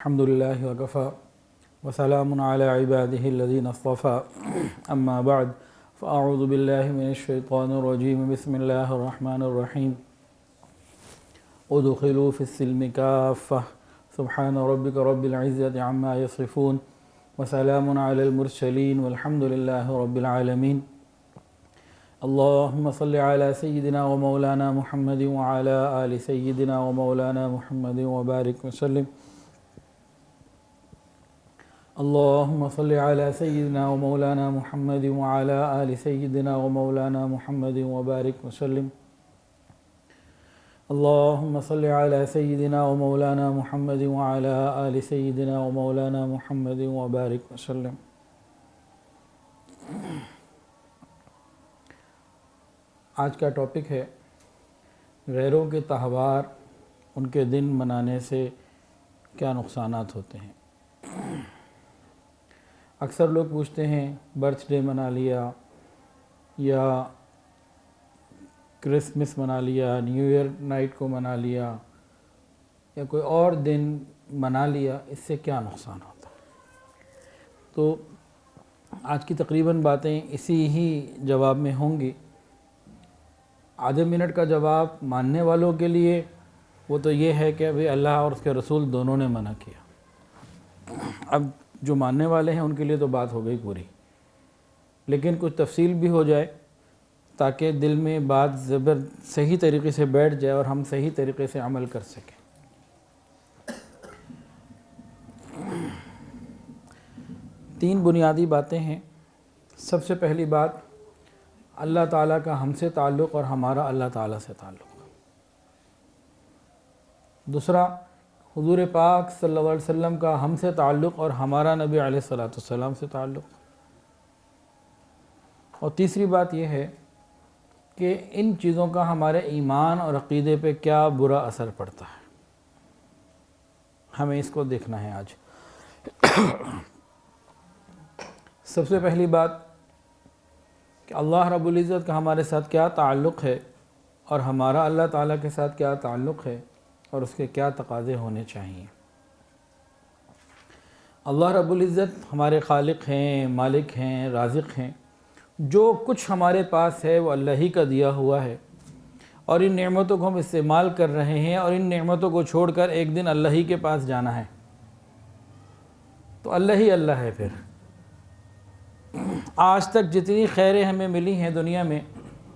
الحمد لله وكفى وسلام على عباده الذين اصطفى أما بعد فأعوذ بالله من الشيطان الرجيم بسم الله الرحمن الرحيم ادخلوا في السلم كافة سبحان ربك رب العزة عما يصفون وسلام على المرسلين والحمد لله رب العالمين اللهم صل على سيدنا ومولانا محمد وعلى آل سيدنا ومولانا محمد وبارك وسلم اللهم صل على سيدنا ومولانا محمد وعلى آل سيدنا ومولانا محمد وبارك وسلم اللهم صل على سيدنا ومولانا محمد وعلى آل سيدنا ومولانا محمد وبارك وسلم. آج کا ٹاپک ہے غیروں کے تہوار ان کے دن منانے سے کیا نقصانات ہوتے ہیں. اکثر لوگ پوچھتے ہیں برتھ ڈے منا لیا یا کرسمس منا لیا، نیو ایئر نائٹ کو منا لیا یا کوئی اور دن منا لیا، اس سے کیا نقصان ہوتا ہے. تو آج کی تقریباً باتیں اسی ہی جواب میں ہوں گی. آدھے منٹ کا جواب ماننے والوں کے لیے وہ تو یہ ہے کہ ابھی اللہ اور اس کے رسول دونوں نے منع کیا. اب جو ماننے والے ہیں ان کے لیے تو بات ہو گئی پوری، لیکن کچھ تفصیل بھی ہو جائے تاکہ دل میں بات صحیح طریقے سے بیٹھ جائے اور ہم صحیح طریقے سے عمل کر سکیں. تین بنیادی باتیں ہیں. سب سے پہلی بات اللہ تعالیٰ کا ہم سے تعلق اور ہمارا اللہ تعالیٰ سے تعلق. دوسرا حضور پاک صلی اللہ علیہ وسلم کا ہم سے تعلق اور ہمارا نبی علیہ السلام سے تعلق. اور تیسری بات یہ ہے کہ ان چیزوں کا ہمارے ایمان اور عقیدے پہ کیا برا اثر پڑتا ہے. ہمیں اس کو دیکھنا ہے آج. سب سے پہلی بات کہ اللہ رب العزت کا ہمارے ساتھ کیا تعلق ہے اور ہمارا اللہ تعالیٰ کے ساتھ کیا تعلق ہے اور اس کے کیا تقاضے ہونے چاہیے. اللہ رب العزت ہمارے خالق ہیں، مالک ہیں، رازق ہیں. جو کچھ ہمارے پاس ہے وہ اللہ ہی کا دیا ہوا ہے اور ان نعمتوں کو ہم استعمال کر رہے ہیں اور ان نعمتوں کو چھوڑ کر ایک دن اللہ ہی کے پاس جانا ہے. تو اللہ ہی اللہ ہے. پھر آج تک جتنی خیریں ہمیں ملی ہیں دنیا میں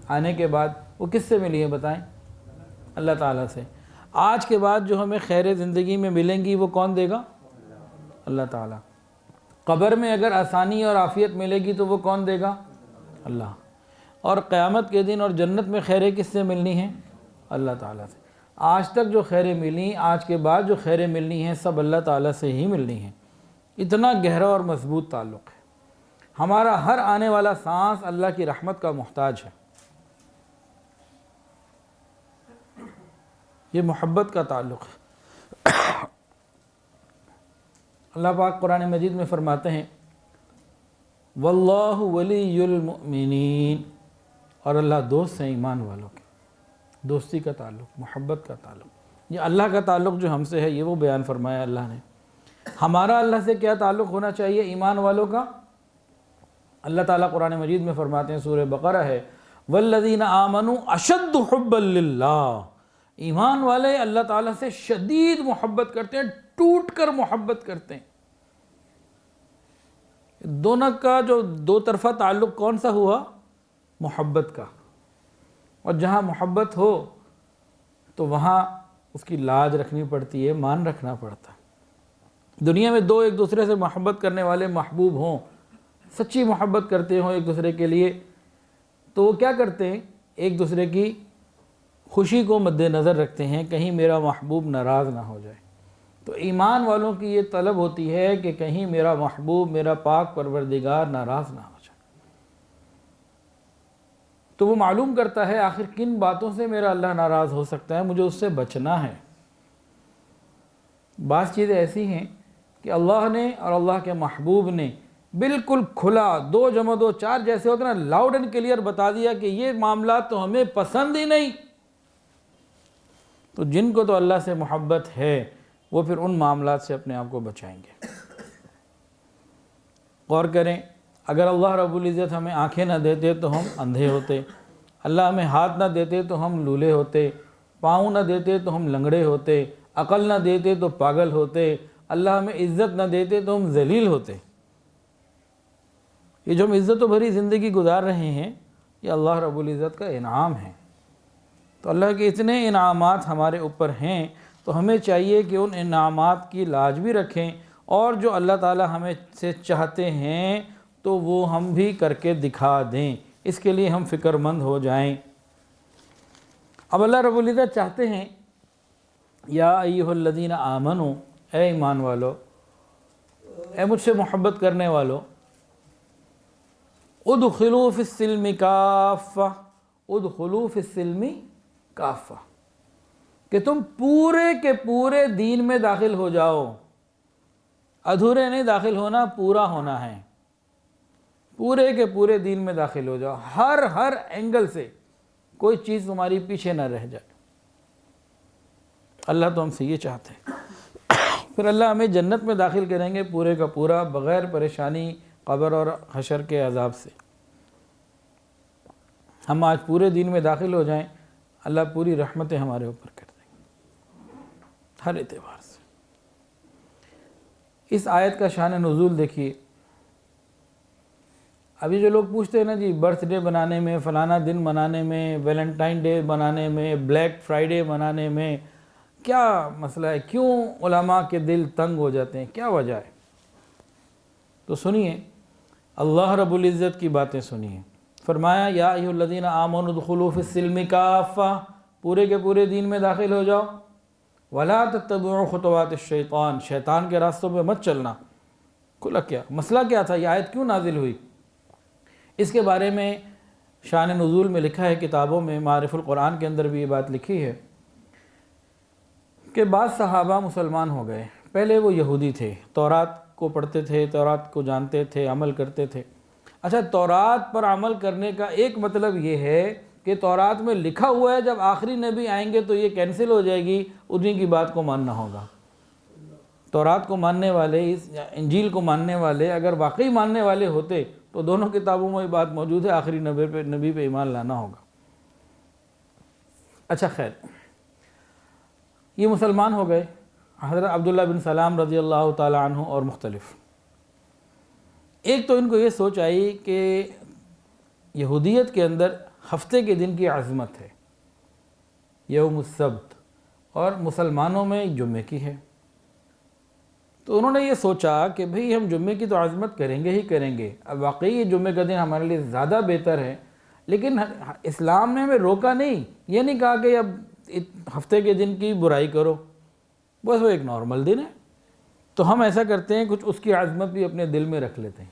آنے کے بعد وہ کس سے ملی ہیں بتائیں؟ اللہ تعالیٰ سے. آج کے بعد جو ہمیں خیر زندگی میں ملیں گی وہ کون دے گا؟ اللہ تعالیٰ. قبر میں اگر آسانی اور عافیت ملے گی تو وہ کون دے گا؟ اللہ. اور قیامت کے دن اور جنت میں خیریں کس سے ملنی ہیں؟ اللہ تعالیٰ سے. آج تک جو خیریں ملی، آج کے بعد جو خیریں ملنی ہیں سب اللہ تعالیٰ سے ہی ملنی ہیں. اتنا گہرا اور مضبوط تعلق ہے. ہمارا ہر آنے والا سانس اللہ کی رحمت کا محتاج ہے. یہ محبت کا تعلق ہے. اللہ پاک قرآن مجید میں فرماتے ہیں واللہ ولی المؤمنین، اور اللہ دوست ہیں ایمان والوں کے. دوستی کا تعلق، محبت کا تعلق. یہ اللہ کا تعلق جو ہم سے ہے یہ وہ بیان فرمایا اللہ نے. ہمارا اللہ سے کیا تعلق ہونا چاہیے ایمان والوں کا؟ اللہ تعالیٰ قرآن مجید میں فرماتے ہیں، سورہ بقرہ ہے، والذین آمنوا اشد حبا للہ. ایمان والے اللہ تعالیٰ سے شدید محبت کرتے ہیں، ٹوٹ کر محبت کرتے ہیں. دونوں کا جو دو طرفہ تعلق کون سا ہوا؟ محبت کا. اور جہاں محبت ہو تو وہاں اس کی لاج رکھنی پڑتی ہے، مان رکھنا پڑتا ہے. دنیا میں دو ایک دوسرے سے محبت کرنے والے محبوب ہوں، سچی محبت کرتے ہوں ایک دوسرے کے لیے، تو وہ کیا کرتے ہیں؟ ایک دوسرے کی خوشی کو مد نظر رکھتے ہیں، کہیں میرا محبوب ناراض نہ ہو جائے. تو ایمان والوں کی یہ طلب ہوتی ہے کہ کہیں میرا محبوب، میرا پاک پروردگار ناراض نہ ہو جائے. تو وہ معلوم کرتا ہے آخر کن باتوں سے میرا اللہ ناراض ہو سکتا ہے، مجھے اس سے بچنا ہے. بعض چیزیں ایسی ہیں کہ اللہ نے اور اللہ کے محبوب نے بالکل کھلا 2 + 2 4 جیسے ہوتے ہیں نا، لاؤڈ اینڈ کلیئر بتا دیا کہ یہ معاملات تو ہمیں پسند ہی نہیں. تو جن کو تو اللہ سے محبت ہے وہ پھر ان معاملات سے اپنے آپ کو بچائیں گے۔ غور کریں، اگر اللہ رب العزت ہمیں آنکھیں نہ دیتے تو ہم اندھے ہوتے، اللہ ہمیں ہاتھ نہ دیتے تو ہم لولے ہوتے، پاؤں نہ دیتے تو ہم لنگڑے ہوتے، عقل نہ دیتے تو پاگل ہوتے، اللہ ہمیں عزت نہ دیتے تو ہم ذلیل ہوتے۔ یہ جو ہم عزت و بھری زندگی گزار رہے ہیں یہ اللہ رب العزت کا انعام ہے۔ تو اللہ کے اتنے انعامات ہمارے اوپر ہیں تو ہمیں چاہیے کہ ان انعامات کی لاج بھی رکھیں، اور جو اللہ تعالی ہمیں سے چاہتے ہیں تو وہ ہم بھی کر کے دکھا دیں، اس کے لیے ہم فکر مند ہو جائیں۔ اب اللہ رب العزت چاہتے ہیں یا ایھا الذین آمنو، اے ایمان والو، اے مجھ سے محبت کرنے والو، ادخلوا فی السلم کافہ، ادخلوا فی السلم کافہ، کہ تم پورے کے پورے دین میں داخل ہو جاؤ۔ ادھورے نہیں داخل ہونا، پورا ہونا ہے، پورے کے پورے دین میں داخل ہو جاؤ، ہر اینگل سے کوئی چیز تمہاری پیچھے نہ رہ جائے۔ اللہ تو ہم سے یہ چاہتے ہیں۔ پھر اللہ ہمیں جنت میں داخل کریں گے پورے کا پورا، بغیر پریشانی قبر اور حشر کے عذاب سے۔ ہم آج پورے دین میں داخل ہو جائیں، اللہ پوری رحمتیں ہمارے اوپر کر دیں گے ہر اعتبار سے۔ اس آیت کا شان نزول دیکھیے۔ ابھی جو لوگ پوچھتے ہیں نا جی برتھ ڈے بنانے میں، فلانا دن منانے میں، ویلنٹائن ڈے بنانے میں، بلیک فرائیڈے منانے میں کیا مسئلہ ہے؟ کیوں علماء کے دل تنگ ہو جاتے ہیں؟ کیا وجہ ہے؟ تو سنیے، اللہ رب العزت کی باتیں سنیے۔ فرمایا یا ایھا الذین آمنوا ادخلوا فی السلم کافہ، پورے کے پورے دین میں داخل ہو جاؤ۔ ولا تتبعوا خطوات الشیطان، شیطان کے راستوں پہ مت چلنا۔ کھلا کیا مسئلہ کیا تھا؟ یہ آیت کیوں نازل ہوئی؟ اس کے بارے میں شان نزول میں لکھا ہے، کتابوں میں معارف القرآن کے اندر بھی یہ بات لکھی ہے کہ بعض صحابہ مسلمان ہو گئے۔ پہلے وہ یہودی تھے، تورات کو پڑھتے تھے، تورات کو جانتے تھے، عمل کرتے تھے۔ اچھا، تورات پر عمل کرنے کا ایک مطلب یہ ہے کہ تورات میں لکھا ہوا ہے جب آخری نبی آئیں گے تو یہ کینسل ہو جائے گی، انہیں کی بات کو ماننا ہوگا۔ تورات کو ماننے والے، اس انجیل کو ماننے والے اگر واقعی ماننے والے ہوتے تو دونوں کتابوں میں یہ بات موجود ہے، آخری نبی پہ ایمان لانا ہوگا۔ اچھا خیر، یہ مسلمان ہو گئے، حضرت عبداللہ بن سلام رضی اللہ تعالی عنہ اور مختلف۔ ایک تو ان کو یہ سوچ آئی کہ یہودیت کے اندر ہفتے کے دن کی عظمت ہے، یوم السبت، اور مسلمانوں میں جمعے کی ہے۔ تو انہوں نے یہ سوچا کہ بھئی ہم جمعے کی تو عظمت کریں گے ہی کریں گے، اب واقعی یہ جمعے کا دن ہمارے لیے زیادہ بہتر ہے، لیکن اسلام نے ہمیں روکا نہیں، یہ نہیں کہا کہ اب ہفتے کے دن کی برائی کرو، بس وہ ایک نارمل دن ہے۔ تو ہم ایسا کرتے ہیں، کچھ اس کی عظمت بھی اپنے دل میں رکھ لیتے ہیں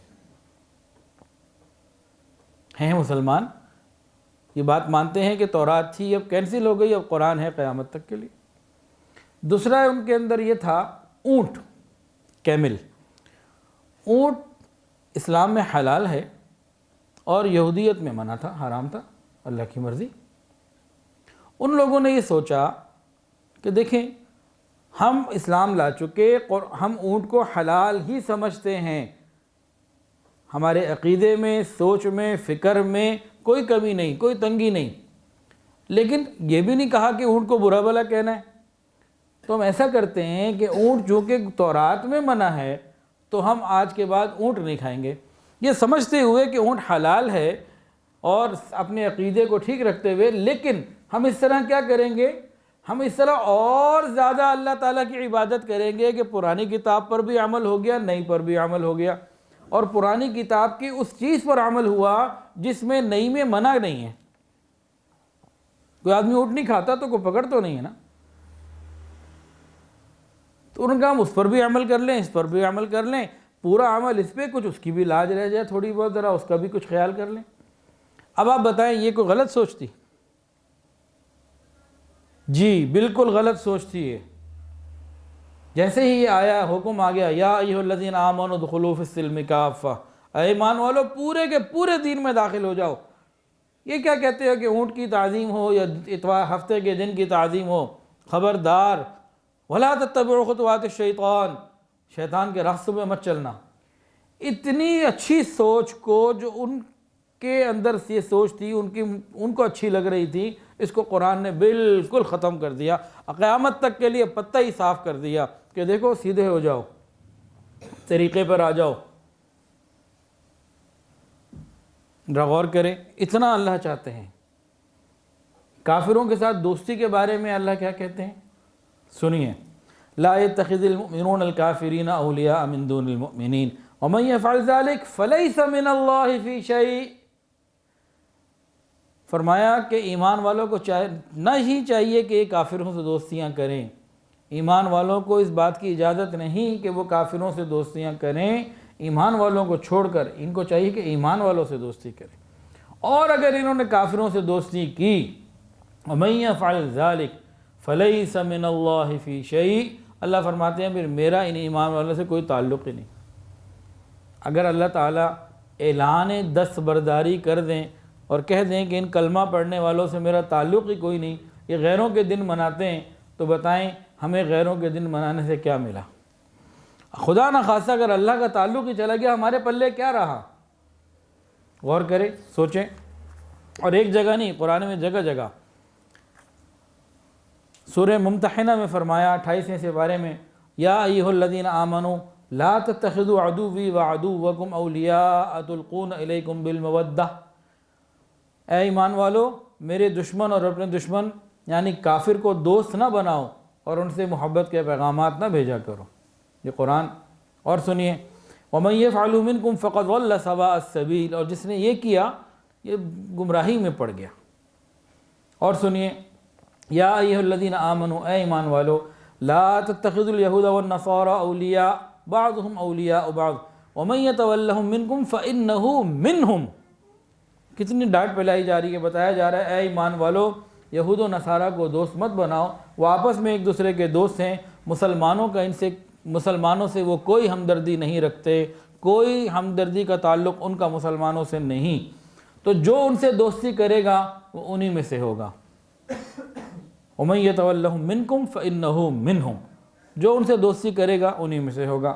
مسلمان، یہ بات مانتے ہیں کہ تورات تھی، اب کینسل ہو گئی، اب قرآن ہے قیامت تک کے لیے۔ دوسرا ان کے اندر یہ تھا اونٹ، کیمل۔ اونٹ اسلام میں حلال ہے اور یہودیت میں منع تھا، حرام تھا، اللہ کی مرضی۔ ان لوگوں نے یہ سوچا کہ دیکھیں ہم اسلام لا چکے، ہم اونٹ کو حلال ہی سمجھتے ہیں، ہمارے عقیدے میں، سوچ میں، فکر میں کوئی کمی نہیں، کوئی تنگی نہیں، لیکن یہ بھی نہیں کہا کہ اونٹ کو برا بھلا کہنا ہے۔ تو ہم ایسا کرتے ہیں کہ اونٹ جو کہ تورات میں منع ہے تو ہم آج کے بعد اونٹ نہیں کھائیں گے، یہ سمجھتے ہوئے کہ اونٹ حلال ہے اور اپنے عقیدے کو ٹھیک رکھتے ہوئے، لیکن ہم اس طرح کیا کریں گے؟ ہم اس طرح اور زیادہ اللہ تعالیٰ کی عبادت کریں گے کہ پرانی کتاب پر بھی عمل ہو گیا، نئی پر بھی عمل ہو گیا، اور پرانی کتاب کی اس چیز پر عمل ہوا جس میں نئی میں منع نہیں ہے۔ کوئی آدمی اونٹ نہیں کھاتا تو کوئی پکڑ تو نہیں ہے نا، تو ان کا ہم اس پر بھی عمل کر لیں، اس پر بھی عمل کر لیں، پورا عمل اس پہ، کچھ اس کی بھی لاج رہ جائے تھوڑی بہت، ذرا اس کا بھی کچھ خیال کر لیں۔ اب آپ بتائیں یہ کوئی غلط سوچتی؟ جی بالکل غلط سوچتی ہے۔ جیسے ہی یہ آیا، حکم آ گیا یا ایھا الذین آمنوا ادخلوا فی السلم کافہ، اے ایمان والو پورے کے پورے دین میں داخل ہو جاؤ، یہ کیا کہتے ہیں کہ اونٹ کی تعظیم ہو یا اتوار ہفتے کے دن کی تعظیم ہو؟ خبردار، ولا تتبعوا خطوات الشیطان، شیطان کے راستوں میں مت چلنا۔ اتنی اچھی سوچ کو، جو ان کے اندر یہ سوچ تھی، ان کو اچھی لگ رہی تھی، اس کو قرآن نے بالکل ختم کر دیا، قیامت تک کے لیے پتہ ہی صاف کر دیا کہ دیکھو سیدھے ہو جاؤ، طریقے پر آ جاؤ۔ غور کریں، اتنا اللہ چاہتے ہیں۔ کافروں کے ساتھ دوستی کے بارے میں اللہ کیا کہتے ہیں، سنیے، لا يتخذ المؤمنون الكافرین اولیاء من دون المؤمنین ومن يفعل ذلك فليس من اللہ فی شیء۔ فرمایا کہ ایمان والوں کو نہ ہی چاہیے کہ یہ کافروں سے دوستیاں کریں، ایمان والوں کو اس بات کی اجازت نہیں کہ وہ کافروں سے دوستیاں کریں، ایمان والوں کو چھوڑ کر ان کو چاہیے کہ ایمان والوں سے دوستی کریں۔ اور اگر انہوں نے کافروں سے دوستی کی، وَمَن يَفْعَلْ ذَلِكَ فَلَيْسَ مِنَ اللَّهِ فِي شَيْءٍ، اللہ فرماتے ہیں پھر میرا ان ایمان والوں سے کوئی تعلق ہی نہیں۔ اگر اللہ تعالیٰ اعلان دستبرداری کر دیں اور کہہ دیں کہ ان کلمہ پڑھنے والوں سے میرا تعلق ہی کوئی نہیں، یہ غیروں کے دن مناتے ہیں، تو بتائیں ہمیں غیروں کے دن منانے سے کیا ملا؟ خدا نہ خواستہ اگر اللہ کا تعلق ہی چلا گیا، ہمارے پلے کیا رہا؟ غور کریں، سوچیں۔ اور ایک جگہ نہیں، قرآن میں جگہ جگہ۔ سورہ ممتحنہ میں فرمایا 28ویں سپارے میں، یا ایھا الذین آمنوا لا تتخذوا عدوی وعدوکم اولیاء تلقون الیکم بالمودہ، اے ایمان والو میرے دشمن اور اپنے دشمن یعنی کافر کو دوست نہ بناؤ اور ان سے محبت کے پیغامات نہ بھیجا کرو، یہ قرآن۔ اور سنیے، وَمَن يَفْعَلْ مِنْكُمْ فَقَدْ ضَلَّ سَوَاءَ السَّبِيلِ، اور جس نے یہ کیا یہ گمراہی میں پڑ گیا۔ اور سنیے، یا ایھا الذین آمنوا، اے ایمان والو، لا تتخذوا اليہود والنصارى اولیاء بعضهم اولیاء بعض ومن يتولهم منکم فإنه منہم۔ کتنی ڈانٹ پلائی جا رہی ہے، بتایا جا رہا ہے اے ایمان والو یہود و نصارہ کو دوست مت بناؤ، وہ آپس میں ایک دوسرے کے دوست ہیں، مسلمانوں سے وہ کوئی ہمدردی نہیں رکھتے، کوئی ہمدردی کا تعلق ان کا مسلمانوں سے نہیں، تو جو ان سے دوستی کرے گا وہ انہی میں سے ہوگا۔ وَمَن يَتَوَلَّهُم مِّنكُمْ فَإِنَّهُ مِنْهُمْ، جو ان سے دوستی کرے گا انہی میں سے ہوگا۔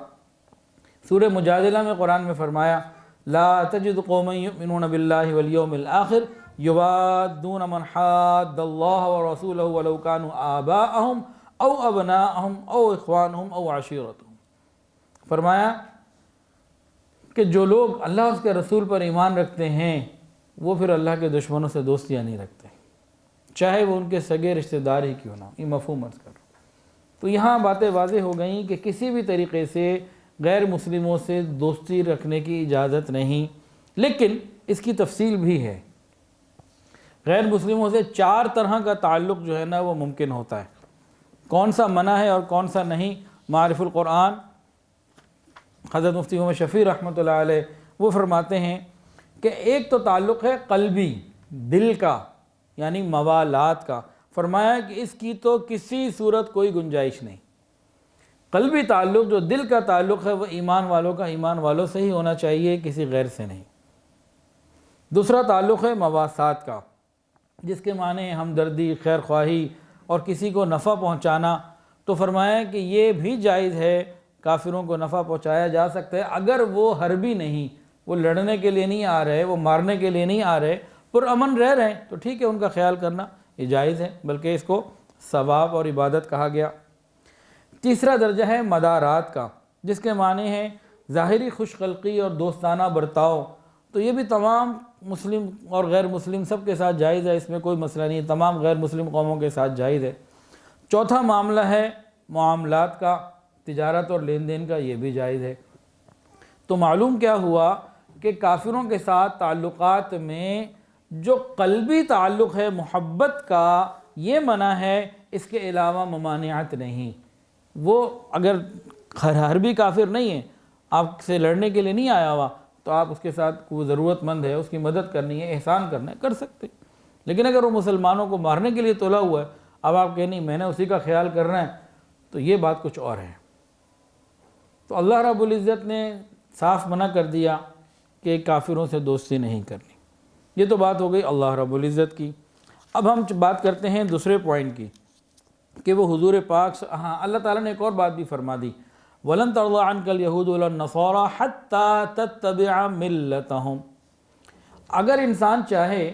سورہ مجادلہ میں قرآن میں فرمایا، لا تجد قوما یؤمنون باللہ والیوم الآخر یوادون من حاد اللہ ورسولہ ولو کانوا آباءہم او ابناءہم او اخوانہم او عشیرتہم۔ فرمایا کہ جو لوگ اللہ اس کے رسول پر ایمان رکھتے ہیں وہ پھر اللہ کے دشمنوں سے دوستیاں نہیں رکھتے، چاہے وہ ان کے سگے رشتہ دار ہی کیوں نہ ہو۔ یہ مفہوم مرض کرو۔ تو یہاں باتیں واضح ہو گئیں کہ کسی بھی طریقے سے غیر مسلموں سے دوستی رکھنے کی اجازت نہیں، لیکن اس کی تفصیل بھی ہے۔ غیر مسلموں سے 4 طرح کا تعلق جو ہے نا وہ ممکن ہوتا ہے۔ کون سا منع ہے اور کون سا نہیں؟ معارف القرآن حضرت مفتی محمد شفیع رحمۃ اللہ علیہ وہ فرماتے ہیں کہ ایک تو تعلق ہے قلبی، دل کا، یعنی موالات کا۔ فرمایا کہ اس کی تو کسی صورت کوئی گنجائش نہیں۔ قلبی تعلق جو دل کا تعلق ہے وہ ایمان والوں کا ایمان والوں سے ہی ہونا چاہیے، کسی غیر سے نہیں۔ دوسرا تعلق ہے مواسات کا، جس کے معنی ہمدردی، خیر خواہی اور کسی کو نفع پہنچانا۔ تو فرمایا کہ یہ بھی جائز ہے، کافروں کو نفع پہنچایا جا سکتا ہے اگر وہ حربی نہیں، وہ لڑنے کے لیے نہیں آ رہے، وہ مارنے کے لیے نہیں آ رہے، پرامن رہ رہے ہیں، تو ٹھیک ہے، ان کا خیال کرنا یہ جائز ہے، بلکہ اس کو ثواب اور عبادت کہا گیا۔ تیسرا درجہ ہے مدارات کا، جس کے معنی ہیں ظاہری خوش خلقی اور دوستانہ برتاؤ۔ تو یہ بھی تمام مسلم اور غیر مسلم سب کے ساتھ جائز ہے، اس میں کوئی مسئلہ نہیں، تمام غیر مسلم قوموں کے ساتھ جائز ہے۔ چوتھا معاملہ ہے معاملات کا، تجارت اور لین دین کا، یہ بھی جائز ہے۔ تو معلوم کیا ہوا کہ کافروں کے ساتھ تعلقات میں جو قلبی تعلق ہے محبت کا یہ منع ہے، اس کے علاوہ ممانعت نہیں۔ وہ اگر حربی کافر نہیں ہے، آپ سے لڑنے کے لیے نہیں آیا ہوا، تو آپ اس کے ساتھ کوئی ضرورت مند ہے، اس کی مدد کرنی ہے، احسان کرنا ہے، کر سکتے۔ لیکن اگر وہ مسلمانوں کو مارنے کے لیے تولا ہوا ہے، اب آپ کہیں نہیں میں نے اسی کا خیال کرنا ہے، تو یہ بات کچھ اور ہے۔ تو اللہ رب العزت نے صاف منع کر دیا کہ کافروں سے دوستی نہیں کرنی۔ یہ تو بات ہو گئی اللہ رب العزت کی۔ اب ہم بات کرتے ہیں دوسرے پوائنٹ کی کہ وہ حضور پاک ہاں اللہ تعالیٰ نے ایک اور بات بھی فرما دی، وَلَن تَرْضَىٰ عَنْكَ الْيَهُودُ وَلَا النَّصَارَىٰ حَتَّىٰ تَتَّبِعَ مِلَّتَهُمْ۔ اگر انسان چاہے،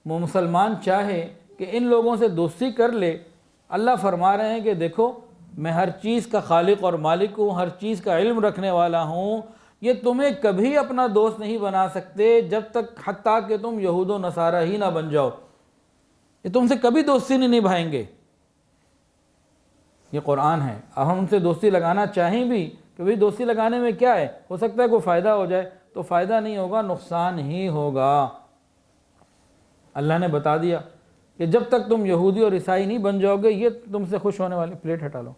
مسلمان چاہے کہ ان لوگوں سے دوستی کر لے، اللہ فرما رہے ہیں کہ دیکھو میں ہر چیز کا خالق اور مالک ہوں، ہر چیز کا علم رکھنے والا ہوں، یہ تمہیں کبھی اپنا دوست نہیں بنا سکتے جب تک حتیٰ کہ تم یہود و نصارہ ہی نہ بن جاؤ، یہ تم سے کبھی دوستی نہیں نبھائیں گے۔ یہ قرآن ہے۔ اب ہم ان سے دوستی لگانا چاہیں بھی کہ بھئی دوستی لگانے میں کیا ہے، ہو سکتا ہے کوئی فائدہ ہو جائے، تو فائدہ نہیں ہوگا، نقصان ہی ہوگا۔ اللہ نے بتا دیا کہ جب تک تم یہودی اور عیسائی نہیں بن جاؤ گے، یہ تم سے خوش ہونے والی پلیٹ ہٹا لو،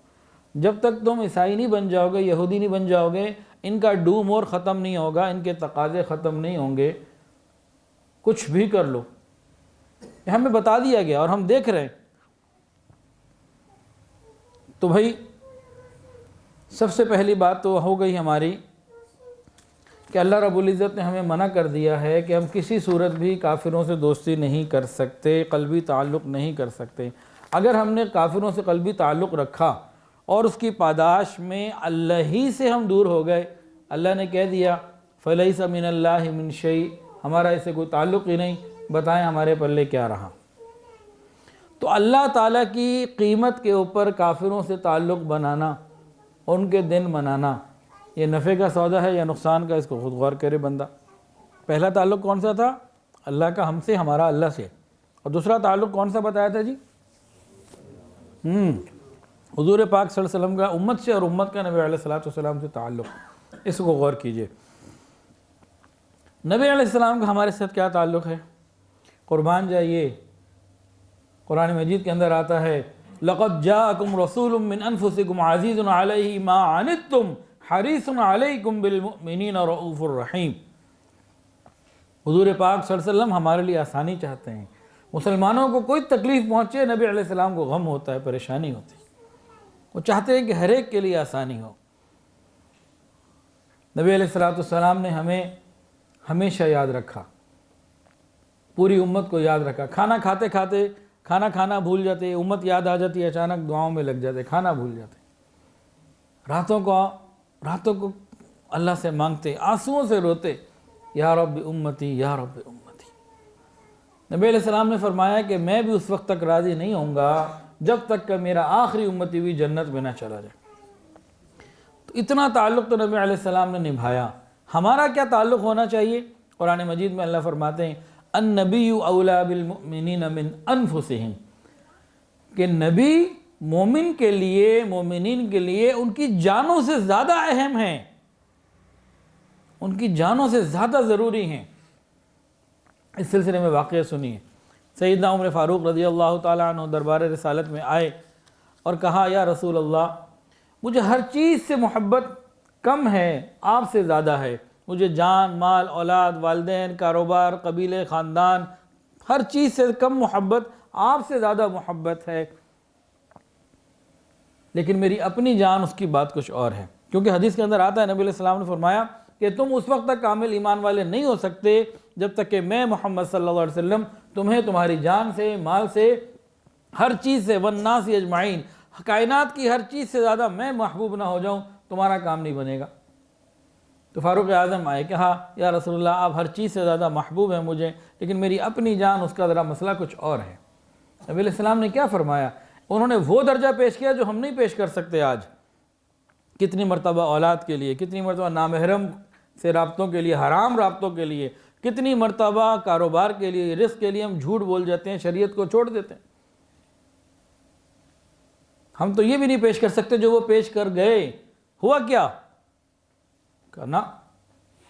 جب تک تم عیسائی نہیں بن جاؤ گے، یہودی نہیں بن جاؤ گے، ان کا ڈوم اور ختم نہیں ہوگا، ان کے تقاضے ختم نہیں ہوں گے، کچھ بھی کر لو، یہ ہمیں بتا دیا گیا اور ہم دیکھ رہے ہیں۔ تو بھائی سب سے پہلی بات تو ہو گئی ہماری کہ اللہ رب العزت نے ہمیں منع کر دیا ہے کہ ہم کسی صورت بھی کافروں سے دوستی نہیں کر سکتے، قلبی تعلق نہیں کر سکتے۔ اگر ہم نے کافروں سے قلبی تعلق رکھا اور اس کی پاداش میں اللہ ہی سے ہم دور ہو گئے، اللہ نے کہہ دیا فَلَيْسَ مِنَ اللَّهِ مِنْ شَيْءٍ، ہمارا اسے کوئی تعلق ہی نہیں، بتائیں ہمارے پلے کیا رہا۔ تو اللہ تعالیٰ کی قیمت کے اوپر کافروں سے تعلق بنانا، ان کے دن منانا، یہ نفع کا سودا ہے یا نقصان کا، اس کو خود غور کرے بندہ۔ پہلا تعلق کون سا تھا؟ اللہ کا ہم سے، ہمارا اللہ سے۔ اور دوسرا تعلق کون سا بتایا تھا جی؟ حضور پاک صلی اللہ علیہ وسلم کا امت سے اور امت کا نبی علیہ السلام سے تعلق، اس کو غور کیجئے۔ نبی علیہ السلام کا ہمارے ساتھ کیا تعلق ہے؟ قربان جائیے، قرآن مجید کے اندر آتا ہے لَقَدْ جَاءَكُمْ رَسُولٌ مِّنْ أَنفُسِكُمْ عَزِيزٌ عَلَيْهِ مَا عَنِتُّمْ حَرِيصٌ عَلَيْكُمْ بِالْمُؤْمِنِينَ رَءُوفٌ رَحِيمٌ۔ حضور پاک صلی اللہ علیہ وسلم ہمارے لیے آسانی چاہتے ہیں، مسلمانوں کو کوئی تکلیف پہنچے نبی علیہ السلام کو غم ہوتا ہے، پریشانی ہوتی ہے، وہ چاہتے ہیں کہ ہر ایک کے لیے آسانی ہو۔ نبی علیہ السلام نے ہمیں ہمیشہ یاد رکھا، پوری امت کو یاد رکھا۔ کھانا کھاتے کھاتے کھانا بھول جاتے، امت یاد آ جاتی ہے، اچانک دعاؤں میں لگ جاتے، کھانا بھول جاتے، راتوں کو اللہ سے مانگتے، آنسوؤں سے روتے، یا رب امتی یا رب امتی۔ نبی علیہ السلام نے فرمایا کہ میں بھی اس وقت تک راضی نہیں ہوں گا جب تک کہ میرا آخری امتی بھی جنت میں نہ چلا جائے۔ تو اتنا تعلق تو نبی علیہ السلام نے نبھایا۔ ہمارا کیا تعلق ہونا چاہیے؟ قرآن مجید میں اللہ فرماتے ہیں النبی اولیٰ بالمؤمنین من انفسہم، کہ نبی مومن کے لیے، مومنین کے لیے ان کی جانوں سے زیادہ اہم ہیں، ان کی جانوں سے زیادہ ضروری ہیں۔ اس سلسلے میں واقعہ سنیے، سیدنا عمر فاروق رضی اللہ تعالیٰ عنہ دربار رسالت میں آئے اور کہا یا رسول اللہ، مجھے ہر چیز سے محبت کم ہے، آپ سے زیادہ ہے، مجھے جان، مال، اولاد، والدین، کاروبار، قبیلے، خاندان، ہر چیز سے کم محبت، آپ سے زیادہ محبت ہے، لیکن میری اپنی جان اس کی بات کچھ اور ہے۔ کیونکہ حدیث کے اندر آتا ہے نبی علیہ السلام نے فرمایا کہ تم اس وقت تک کامل ایمان والے نہیں ہو سکتے جب تک کہ میں محمد صلی اللہ علیہ وسلم تمہیں تمہاری جان سے، مال سے، ہر چیز سے، والناس اجمعین، کائنات کی ہر چیز سے زیادہ میں محبوب نہ ہو جاؤں، تمہارا کام نہیں بنے گا۔ تو فاروق اعظم آئے، کہا یا رسول اللہ آپ ہر چیز سے زیادہ محبوب ہیں مجھے، لیکن میری اپنی جان، اس کا ذرا مسئلہ کچھ اور ہے۔ نبی علیہ السلام نے کیا فرمایا؟ انہوں نے وہ درجہ پیش کیا جو ہم نہیں پیش کر سکتے آج۔ کتنی مرتبہ اولاد کے لیے، کتنی مرتبہ نامحرم سے رابطوں کے لیے، حرام رابطوں کے لیے، کتنی مرتبہ کاروبار کے لیے، رزق کے لیے ہم جھوٹ بول جاتے ہیں، شریعت کو چھوڑ دیتے ہیں۔ ہم تو یہ بھی نہیں پیش کر سکتے جو وہ پیش کر گئے۔ ہوا کیا؟ کہنا